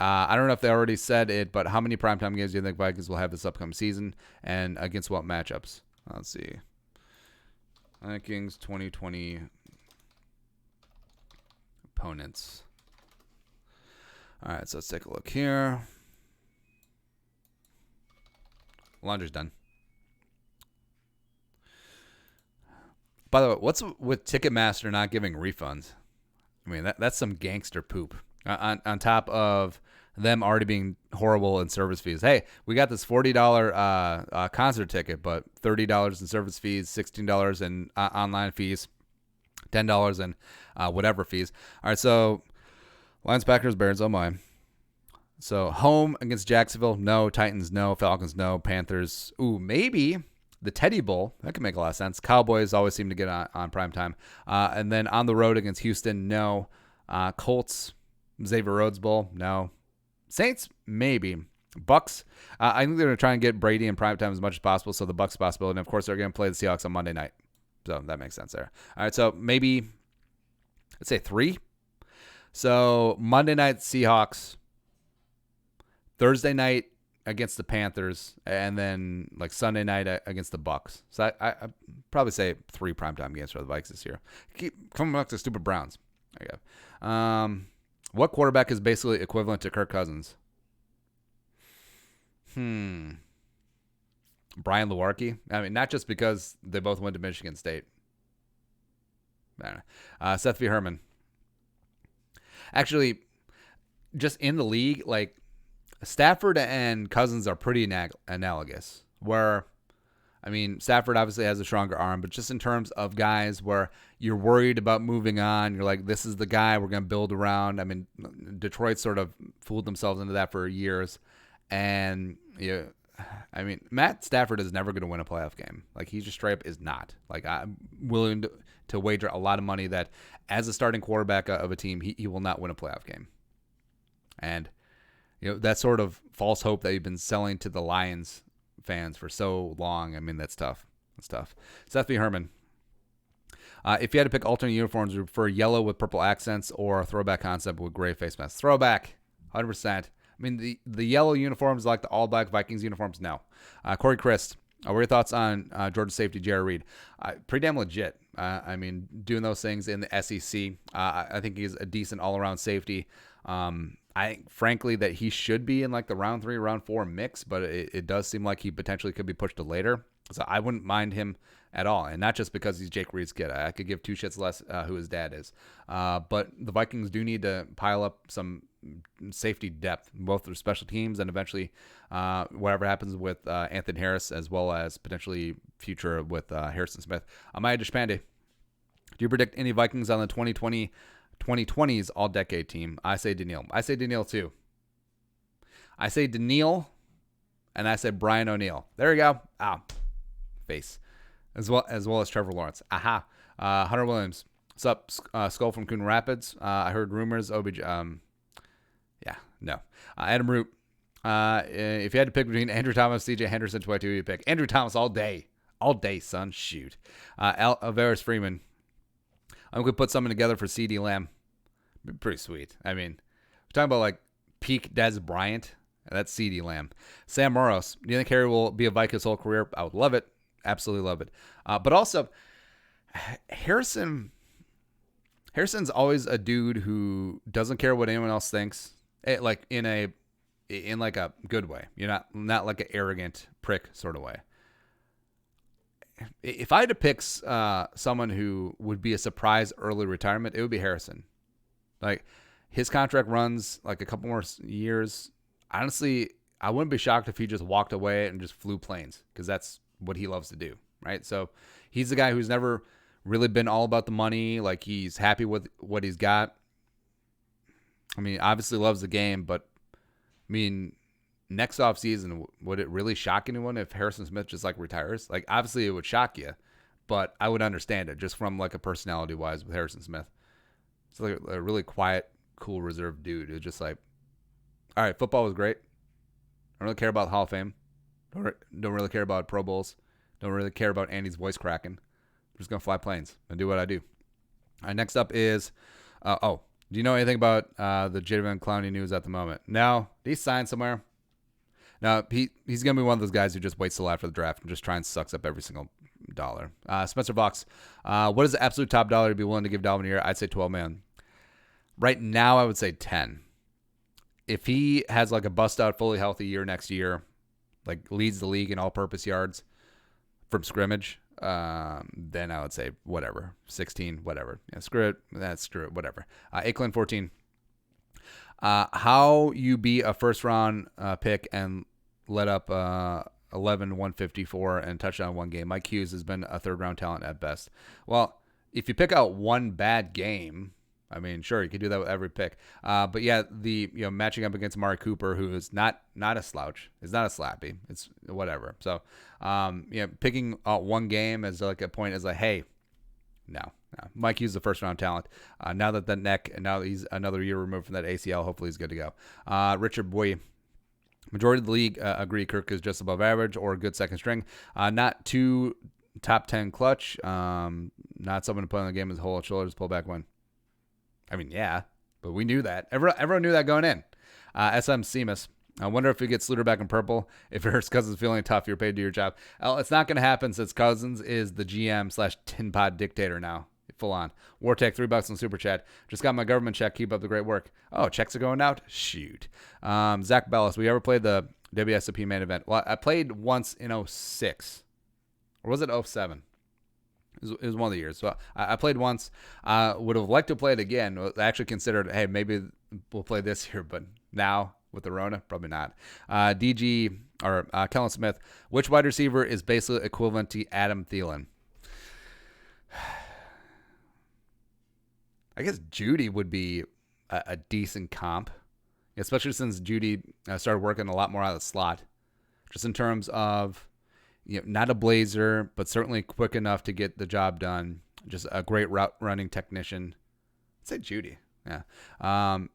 I don't know if they already said it, but how many primetime games do you think Vikings will have this upcoming season, and against what matchups? Let's see. Vikings 2020 opponents. All right, so let's take a look here. Laundry's done. By the way, what's with Ticketmaster not giving refunds? I mean, that's some gangster poop. On top of them already being horrible in service fees. Hey, we got this $40 concert ticket, but $30 in service fees, $16 in online fees, $10 in whatever fees. All right, so Lions, Packers, Bears, oh my. So home against Jacksonville, no. Titans, no. Falcons, no. Panthers, ooh, maybe. The Teddy Bowl, that could make a lot of sense. Cowboys always seem to get on prime time. And then on the road against Houston, no. Colts, Xavier Rhodes Bowl, no. Saints, maybe. Bucks, I think they're going to try and get Brady in prime time as much as possible, so the Bucks possibility. And, of course, they're going to play the Seahawks on Monday night. So that makes sense there. All right, so maybe, let's say 3. So Monday night, Seahawks. Thursday night against the Panthers, and then like Sunday night against the Bucks. So I probably say 3 primetime games for the Vikes this year. Keep coming back to stupid Browns. There you go. What quarterback is basically equivalent to Kirk Cousins? Brian Lewerke. I mean, not just because they both went to Michigan State. Seth V. Herman. Actually, just in the league, like Stafford and Cousins are pretty analogous. Where, I mean, Stafford obviously has a stronger arm, but just in terms of guys where you're worried about moving on, you're like, this is the guy we're going to build around. I mean, Detroit sort of fooled themselves into that for years. And, I mean, Matt Stafford is never going to win a playoff game. Like, he just straight up is not. Like, I'm willing to wager a lot of money that as a starting quarterback of a team, he will not win a playoff game. And, that sort of false hope that you've been selling to the Lions fans for so long, I mean, that's tough. That's tough. Seth B. Herman. If you had to pick alternate uniforms, would you prefer yellow with purple accents or a throwback concept with gray face masks? Throwback, 100%. I mean, the yellow uniforms like the all-black Vikings uniforms, no. Corey Christ, what are your thoughts on Georgia safety Jerry Reed? Pretty damn legit. I mean, doing those things in the SEC. I think he's a decent all-around safety. I think, frankly, that he should be in like the round 3, round 4 mix, but it does seem like he potentially could be pushed to later. So I wouldn't mind him at all. And not just because he's Jake Reed's kid. I could give 2 shits less who his dad is. But the Vikings do need to pile up some safety depth, both their special teams and eventually whatever happens with Anthony Harris, as well as potentially future with Harrison Smith. Amaya Deshpande, do you predict any Vikings on the 2020s all-decade team? I say Daniil. I say Daniil too. I say Daniil, and I say Brian O'Neill. There you go. Face. As well as Trevor Lawrence. Aha. Hunter Williams. What's up, Skull from Coon Rapids? I heard rumors. OBJ. No. Adam Root. If you had to pick between Andrew Thomas, CJ Henderson, who you pick? Andrew Thomas all day. All day, son. Shoot. Alvarez Freeman. I'm going to put something together for CD Lamb. Pretty sweet. I mean, we're talking about like peak Dez Bryant. That's CD Lamb. Sam Moros. Do you think Harry will be a Viking his whole career? I would love it. Absolutely love it. But also, Harrison's always a dude who doesn't care what anyone else thinks. Like in a good way. You're not like an arrogant prick sort of way. If I had to pick someone who would be a surprise early retirement, it would be Harrison. Like, his contract runs like a couple more years. Honestly, I wouldn't be shocked if he just walked away and just flew planes, because that's what he loves to do, right? So he's the guy who's never really been all about the money. Like, he's happy with what he's got. I mean, obviously loves the game, but I mean, next offseason, would it really shock anyone if Harrison Smith just like retires? Like, obviously it would shock you, but I would understand it just from like a personality wise with Harrison Smith. It's like a really quiet, cool, reserved dude who's just like, all right, football was great. Don't really care about the Hall of Fame. Don't really care about Pro Bowls. Don't really care about Andy's voice cracking. I'm just going to fly planes and do what I do. All right, next up is, do you know anything about the Jadeveon Clowney news at the moment? No. Did he sign somewhere? No, he's going to be one of those guys who just waits till after the draft and just tries and sucks up every single dollar. Spencer Vox, what is the absolute top dollar to be willing to give Dalvin a year? I'd say 12 million. Right now, I would say 10. If he has like a bust-out, fully healthy year next year, like leads the league in all-purpose yards from scrimmage, then I would say whatever, 16, whatever. Yeah, screw it, whatever. Akelin 14. How you be a first round pick and let up 11, 154 and touchdown one game. Mike Hughes has been a third round talent at best. Well, if you pick out one bad game, I mean, sure, you could do that with every pick. But yeah, matching up against Amari Cooper, who is not a slouch, is not a slappy. It's whatever. So, picking out one game as like a point is like, hey, no. Mike Hughes is the first round talent. Now that the neck, and now that he's another year removed from that ACL, hopefully he's good to go. Richard Boy. Majority of the league agree Kirk is just above average or a good second string. Not too top 10 clutch. Not someone to put on the game as a whole shoulders pull back one. I mean, yeah, but we knew that. Everyone knew that going in. SM Seamus. I wonder if we get Sluter back in purple. If it hurts Cousins feeling tough, you're paid to do your job. It's not going to happen since Cousins is the GM/tin pod dictator now. Full on. Wartech, $3 on Super Chat. Just got my government check. Keep up the great work. Oh, checks are going out? Shoot. Zach Bellis. We ever played the WSOP main event? Well, I played once in 06. Or was it 07? It was one of the years. So I played once. Would have liked to play it again. I actually considered, hey, maybe we'll play this year, but now with the Rona, probably not. DG or Kellen Smith, which wide receiver is basically equivalent to Adam Thielen? I guess Judy would be a decent comp, especially since Judy started working a lot more out of the slot, just in terms of, not a blazer, but certainly quick enough to get the job done. Just a great route running technician. I'd say Judy. Yeah.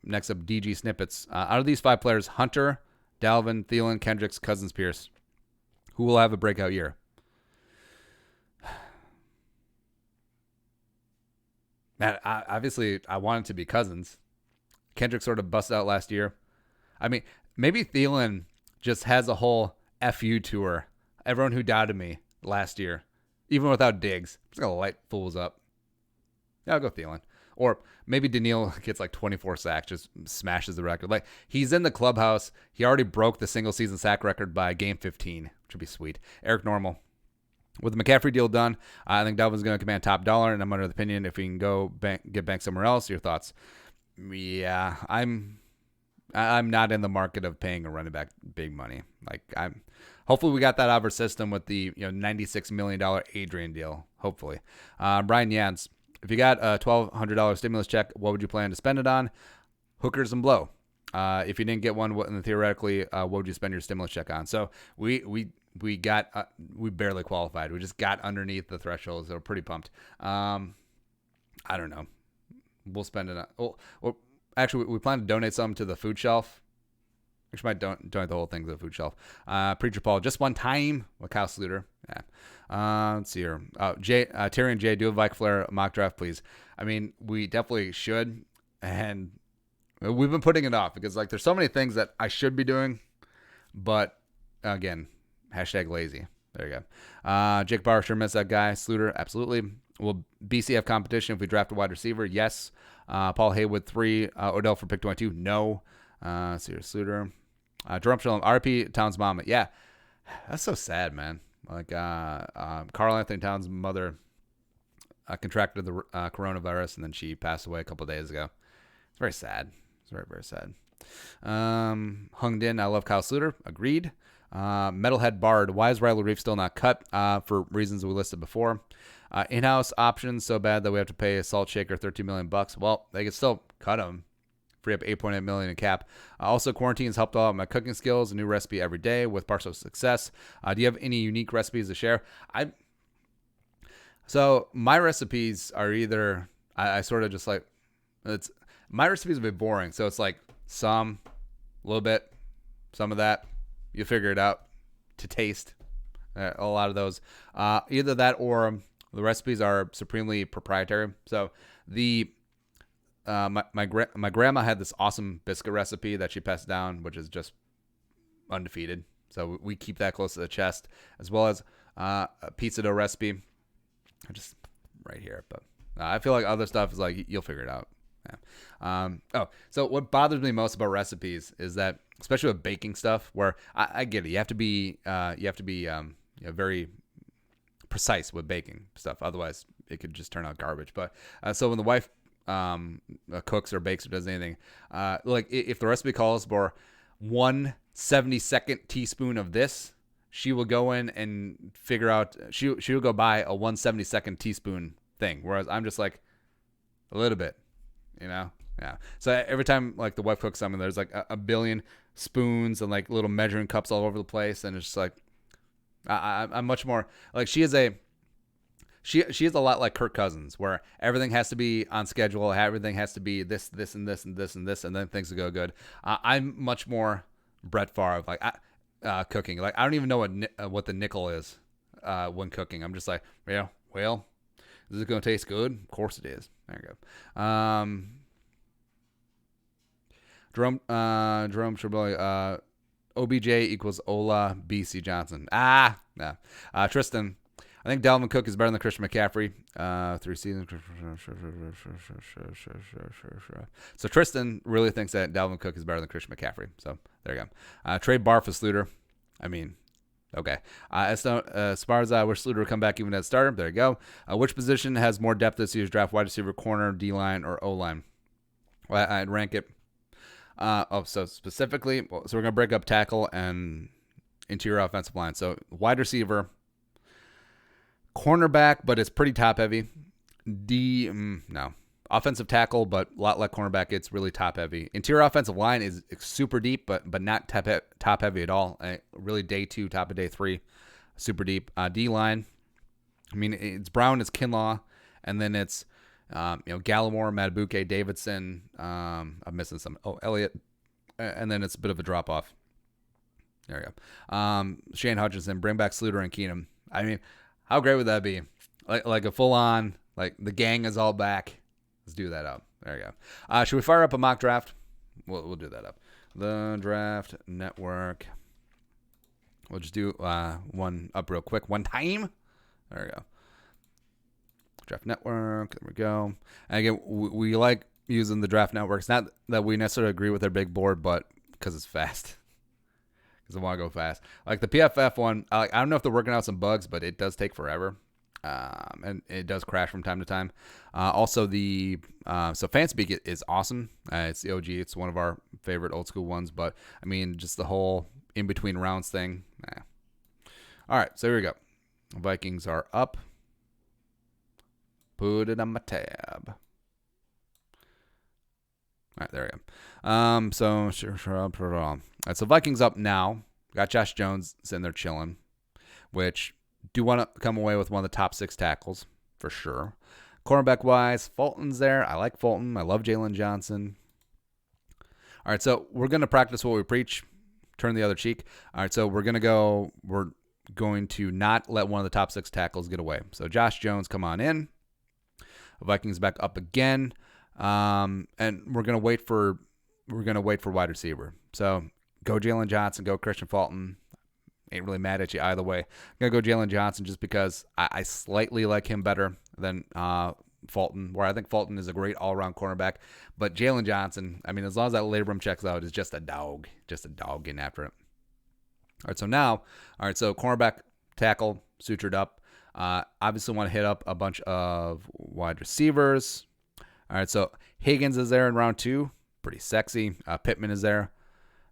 Next up, DG Snippets. Out of these 5 players, Hunter, Dalvin, Thielen, Kendricks, Cousins, Pierce, who will have a breakout year? Man, obviously, I want it to be Cousins. Kendrick sort of busted out last year. I mean, maybe Thielen just has a whole FU tour. Everyone who doubted me last year, even without Diggs, I'm just going to light fools up. Yeah, I'll go Thielen. Or maybe Daniil gets like 24 sacks, just smashes the record. Like, he's in the clubhouse. He already broke the single season sack record by game 15, which would be sweet. Eric Normal. With the McCaffrey deal done, I think Dalvin's going to command top dollar, and I'm under the opinion if we can go get banked somewhere else. Your thoughts? Yeah, I'm not in the market of paying a running back big money. Hopefully we got that out of our system with the $96 million Adrian deal. Hopefully, Brian Yans, if you got a $1,200 stimulus check, what would you plan to spend it on? Hookers and blow. If you didn't get one, what theoretically, what would you spend your stimulus check on? So we barely qualified. We just got underneath the threshold, so we're pretty pumped. I don't know. We'll spend it on. Actually, we plan to donate some to the food shelf. Which might donate the whole thing to the food shelf. Preacher Paul, just one time with Kyle Sluter. Yeah. Let's see here. Terry and Jay, do a Vike Flair mock draft, please. I mean, we definitely should, and we've been putting it off because there's so many things that I should be doing, but again, #lazy. There you go. Jake Barr, sure miss that guy. Sluter, absolutely. Will BC have competition if we draft a wide receiver? Yes. Paul Haywood, 3. Odell for pick 22? No. See here, Sluter. Jerome Shalom, RP Towns' mom. Yeah, that's so sad, man. Carl Anthony Towns' mother contracted the coronavirus, and then she passed away a couple of days ago. It's very sad. It's very, very sad. Hung Din, I love Kyle Sluter. Agreed. Metalhead Bard, why is Riley Reef still not cut? For reasons we listed before. In-house options so bad that we have to pay a salt shaker $13 million. Well, they can still cut him. Free up $8.8 million in cap. Also, quarantine has helped all my cooking skills. A new recipe every day with partial success. Do you have any unique recipes to share? So my recipes are either I sort of just my recipes have been boring. So it's like some, a little bit, some of that. You figure it out to taste. A lot of those. Either that or the recipes are supremely proprietary. So my grandma had this awesome biscuit recipe that she passed down, which is just undefeated. So we keep that close to the chest, as well as a pizza dough recipe, just right here. But I feel like other stuff is you'll figure it out. Yeah. So what bothers me most about recipes is that, especially with baking stuff, where I get it, you have to be very precise with baking stuff. Otherwise, it could just turn out garbage. But so when the wife cooks or bakes or does anything. Like if the recipe calls for 1/72nd teaspoon of this, she will go in and figure out. She will go buy a 1/72nd teaspoon thing. Whereas I'm just like a little bit, Yeah. So every time like the wife cooks something, there's like a billion spoons and like little measuring cups all over the place, and it's just like I'm much more like she is a lot like Kirk Cousins, where everything has to be on schedule, everything has to be this, and this, and this, and this, and then things will go good. I'm much more Brett Favre, like cooking. Like I don't even know what the nickel is when cooking. I'm just like, well, is it going to taste good? Of course it is. There you go. Jerome Triboli, OBJ equals Ola BC Johnson. No. Tristan, I think Dalvin Cook is better than Christian McCaffrey. 3 seasons. So Tristan really thinks that Dalvin Cook is better than Christian McCaffrey. So there you go. Trade Barfus-Luter. I mean, okay. As far as I wish Sluter would come back even as starter, there you go. Which position has more depth this year's draft? Wide receiver, corner, D-line, or O-line? Well, I'd rank it. So specifically, so we're going to break up tackle and interior offensive line. So wide receiver, cornerback, but it's pretty top heavy. No. Offensive tackle, but a lot like cornerback, it's really top heavy. Interior offensive line is super deep, but not top heavy at all. Really day 2, top of day 3, super deep. D-line, I mean, it's Brown, it's Kinlaw, and then it's Gallimore, Matabuke, Davidson. I'm missing some. Elliott, and then it's a bit of a drop off. There you go. Shane Hutchinson, bring back Sluter and Keenum. I mean, how great would that be? Like a full on, like the gang is all back. Let's do that up. There you go. Should we fire up a mock draft? We'll do that up. The Draft Network. We'll just do one up real quick. One time. There we go. Draft Network. There we go. And again, we like using the Draft Network. It's not that we necessarily agree with their big board, but because it's fast. Because I want to go fast. Like the PFF one, I don't know if they're working out some bugs, but it does take forever. And it does crash from time to time. Also, so Fanspeak is awesome. It's the OG. It's one of our favorite old school ones. But, I mean, just the whole in-between rounds thing. All right, so here we go. Vikings are up. Put it on my tab. All right, there we go. All right, so Vikings up now. Got Josh Jones sitting there chilling, which do want to come away with one of the top 6 tackles for sure. Cornerback-wise, Fulton's there. I like Fulton. I love Jalen Johnson. All right, so we're going to practice what we preach. Turn the other cheek. All right, so we're going to not let one of the top 6 tackles get away. So Josh Jones, come on in. Vikings back up again. And we're going to wait for wide receiver. So go Jalen Johnson, go Christian Fulton. Ain't really mad at you either way. I'm going to go Jalen Johnson just because I slightly like him better than Fulton, where I think Fulton is a great all-around cornerback. But Jalen Johnson, I mean, as long as that labrum checks out, is just a dog getting after it. All right, so cornerback, tackle, sutured up. Obviously want to hit up a bunch of wide receivers. All right, so Higgins is there in round 2. Pretty sexy. Pittman is there.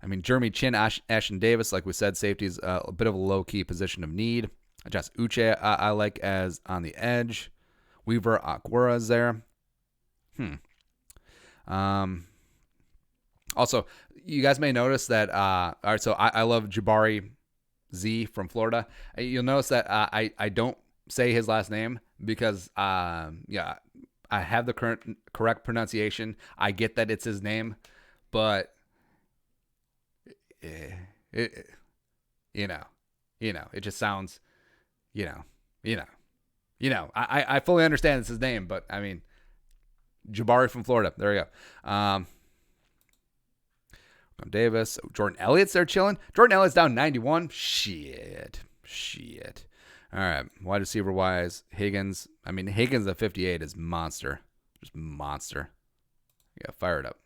I mean, Jeremy Chin, Ashton Davis, like we said, safety is a bit of a low-key position of need. Just Uche, I like as on the edge. Weaver, Aquara is there. Also, you guys may notice that, all right, so I love Jabari Z from Florida. You'll notice that I don't say his last name because, I have the correct pronunciation. I get that it's his name, but it just sounds, I fully understand it's his name, but I mean, Jabari from Florida. There we go. Davis, Jordan Elliott's there chilling. Jordan Elliott's down 91. Shit. All right, wide receiver wise, Higgins. I mean, Higgins at 58 is monster, just monster. Yeah, fire it up.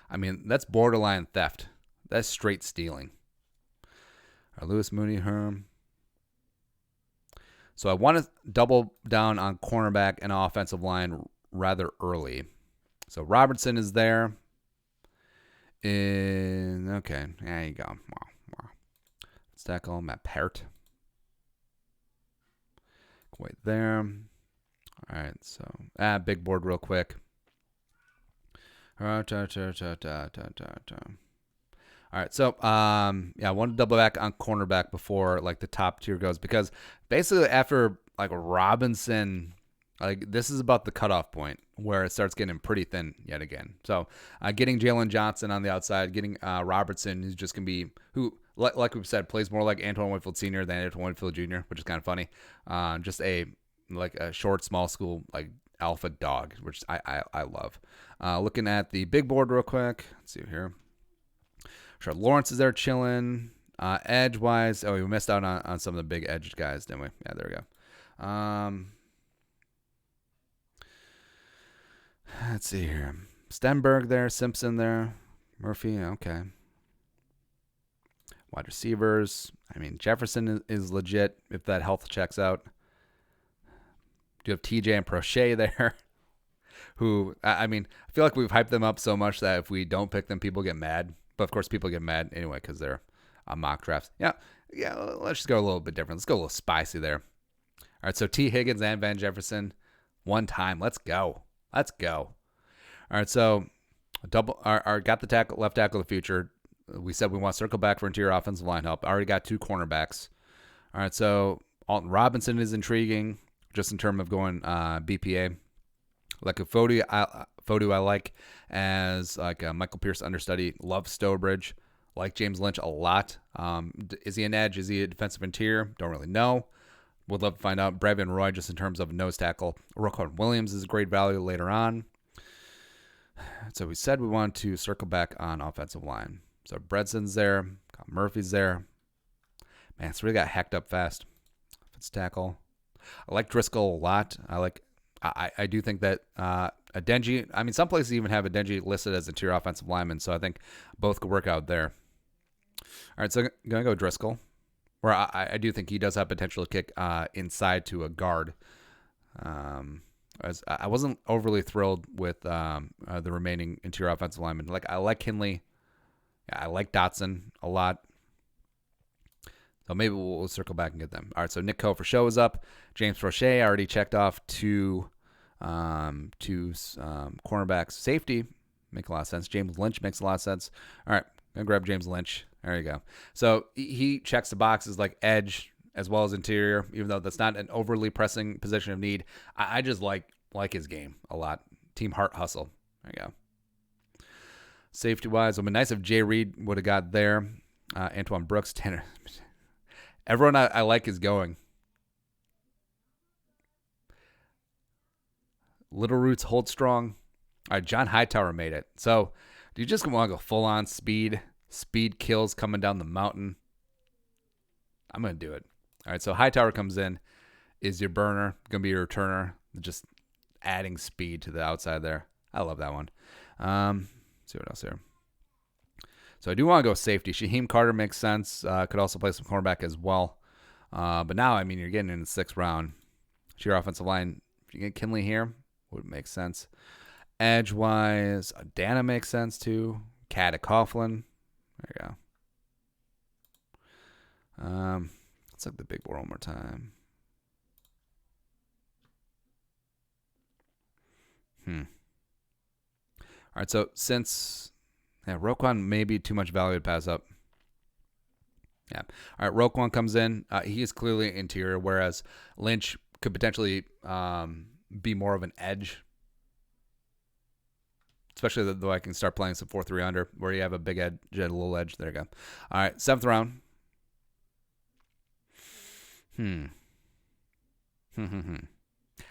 I mean, that's borderline theft. That's straight stealing. Lewis Mooney, Herm. So I want to double down on cornerback and offensive line rather early. So Robertson is there. Okay, there you go. Wow. Let's tackle Matt Parrott. Wait there. All right, so big board real quick. All right, so I want to double back on cornerback before like the top tier goes, because basically after like Robinson, like this is about the cutoff point where it starts getting pretty thin yet again. So getting Jalen Johnson on the outside, getting Robertson, who's just gonna be like we've said, plays more like Antoine Winfield Sr. than Antoine Winfield Jr., which is kind of funny. Just a short, small school like alpha dog, which I love. Looking at the big board real quick. Let's see here. Sure, Lawrence is there chilling. Edge wise, we missed out on some of the big edge guys, didn't we? Yeah, there we go. Let's see here. Stenberg there, Simpson there, Murphy. Okay. Wide receivers. I mean, Jefferson is legit if that health checks out. Do you have TJ and Prochet there? Who, I mean, I feel like we've hyped them up so much that if we don't pick them, people get mad. But of course, people get mad anyway because they're mock drafts. Yeah. Let's just go a little bit different. Let's go a little spicy there. All right. So T. Higgins and Van Jefferson, one time. Let's go. All right. So got the left tackle of the future. We said we want to circle back for interior offensive line help. I already got 2 cornerbacks. All right. So Alton Robinson is intriguing just in terms of going BPA. Like a Fodu I like as like a Michael Pierce understudy. Love Stowbridge. Like James Lynch a lot. Is he an edge? Is he a defensive interior? Don't really know. Would love to find out. Brevin Roy just in terms of nose tackle. Roquan Williams is a great value later on. So we said we wanted to circle back on offensive line. So Bredson's there. Murphy's there. Man, it's really got hacked up fast. Offensive tackle. I like Driscoll a lot. I do think that Adenji, I mean, some places even have Adenji listed as interior offensive lineman, so I think both could work out there. All right, so I'm going to go Driscoll, where I do think he does have potential to kick inside to a guard. I wasn't overly thrilled with the remaining interior offensive linemen. Like, I like Kinley. I like Dotson a lot. So maybe we'll circle back and get them. All right, so Nick Coe for show is up. James Prochet, I already checked off two cornerbacks. Safety, make a lot of sense. James Lynch makes a lot of sense. All right, I'm going to grab James Lynch. There you go. So he checks the boxes like edge as well as interior, even though that's not an overly pressing position of need. I just like his game a lot. Team heart hustle. There you go. Safety-wise, it would be nice if Jay Reed would have got there. Antoine Brooks, Tanner. Everyone I like is going. Little Roots hold strong. All right, John Hightower made it. So do you just want to go full-on speed? Speed kills coming down the mountain. I'm going to do it. All right, so Hightower comes in, is your burner, going to be your returner, just adding speed to the outside there. I love that one. See what else here. So I do want to go safety. Shaheem Carter makes sense. Could also play some cornerback as well. But now, I mean, you're getting in the 6th round. It's your offensive line. If you get Kinley here, would make sense. Edge-wise, Dana makes sense too. Cadda Coughlin. There you go. Let's look at the big board one more time. All right, so since Roquan may be too much value to pass up. Yeah. All right, Roquan comes in. He is clearly interior, whereas Lynch could potentially be more of an edge. Especially though I can start playing some 4-3 under, where you have a big edge, a little edge. There you go. All right, 7th round.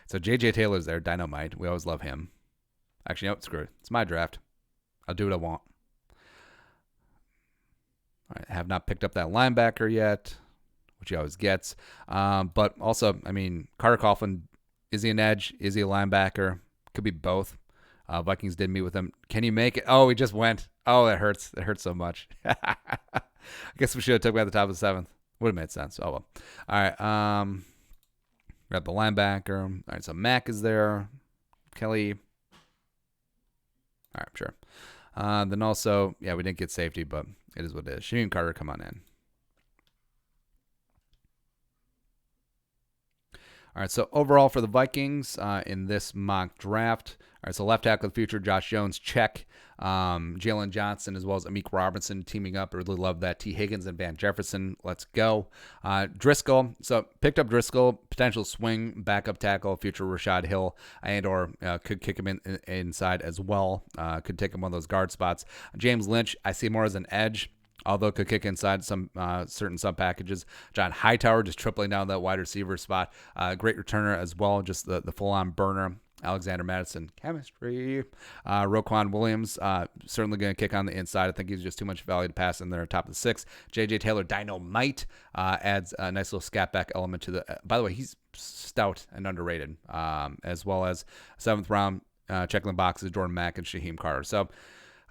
So J.J. Taylor's there, Dynamite. We always love him. Actually, no, screw it. It's my draft. I'll do what I want. All right, have not picked up that linebacker yet, which he always gets. But also, I mean, Carter Coughlin, is he an edge? Is he a linebacker? Could be both. Vikings did meet with him. Can he make it? Oh, he just went. Oh, that hurts. It hurts so much. I guess we should have took him at the top of the 7th. Would have made sense. Oh, well. All right. Got the linebacker. All right, so Mack is there. Kelly. All right, sure. Then also, yeah, we didn't get safety, but it is what it is. Shaheem Carter, come on in. All right, so overall for the Vikings in this mock draft, all right, so left tackle of the future, Josh Jones, check. Jalen Johnson as well as Amik Robinson teaming up. I really love that. T. Higgins and Van Jefferson, let's go. Driscoll, so picked up Driscoll, potential swing backup tackle, future Rashad Hill, and or could kick him inside as well. Could take him one of those guard spots. James Lynch, I see more as an edge, although could kick inside some certain sub packages. John Hightower just tripling down that wide receiver spot. Great returner as well, just the full-on burner. Alexander Madison, chemistry. Roquan Williams, certainly going to kick on the inside. I think he's just too much value to pass in there, top of the 6. J.J. Taylor, Dynamite, adds a nice little scat back element to the. By the way, he's stout and underrated, as well as 7th round, checking the boxes, Jordan Mack and Shaheem Carter. So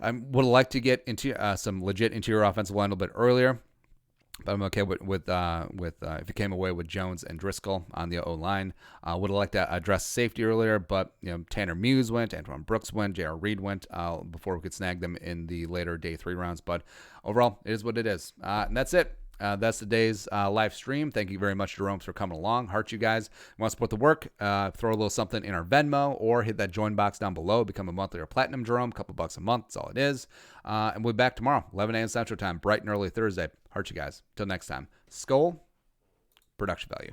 I would like to get into some legit interior offensive line a little bit earlier, but I'm okay with if it came away with Jones and Driscoll on the O-line. Would have liked to address safety earlier, but Tanner Muse went, Antoine Brooks went, J.R. Reed went before we could snag them in the later day 3 rounds. But overall, it is what it is. And that's it. That's today's live stream. Thank you very much, Jeromes, for coming along. Heart you guys. Want to support the work? Throw a little something in our Venmo or hit that join box down below. Become a monthly or platinum Jerome. Couple bucks a month. That's all it is. And we'll be back tomorrow, 11 a.m. Central Time, bright and early Thursday. Heart you guys. Till next time. Skull, production value.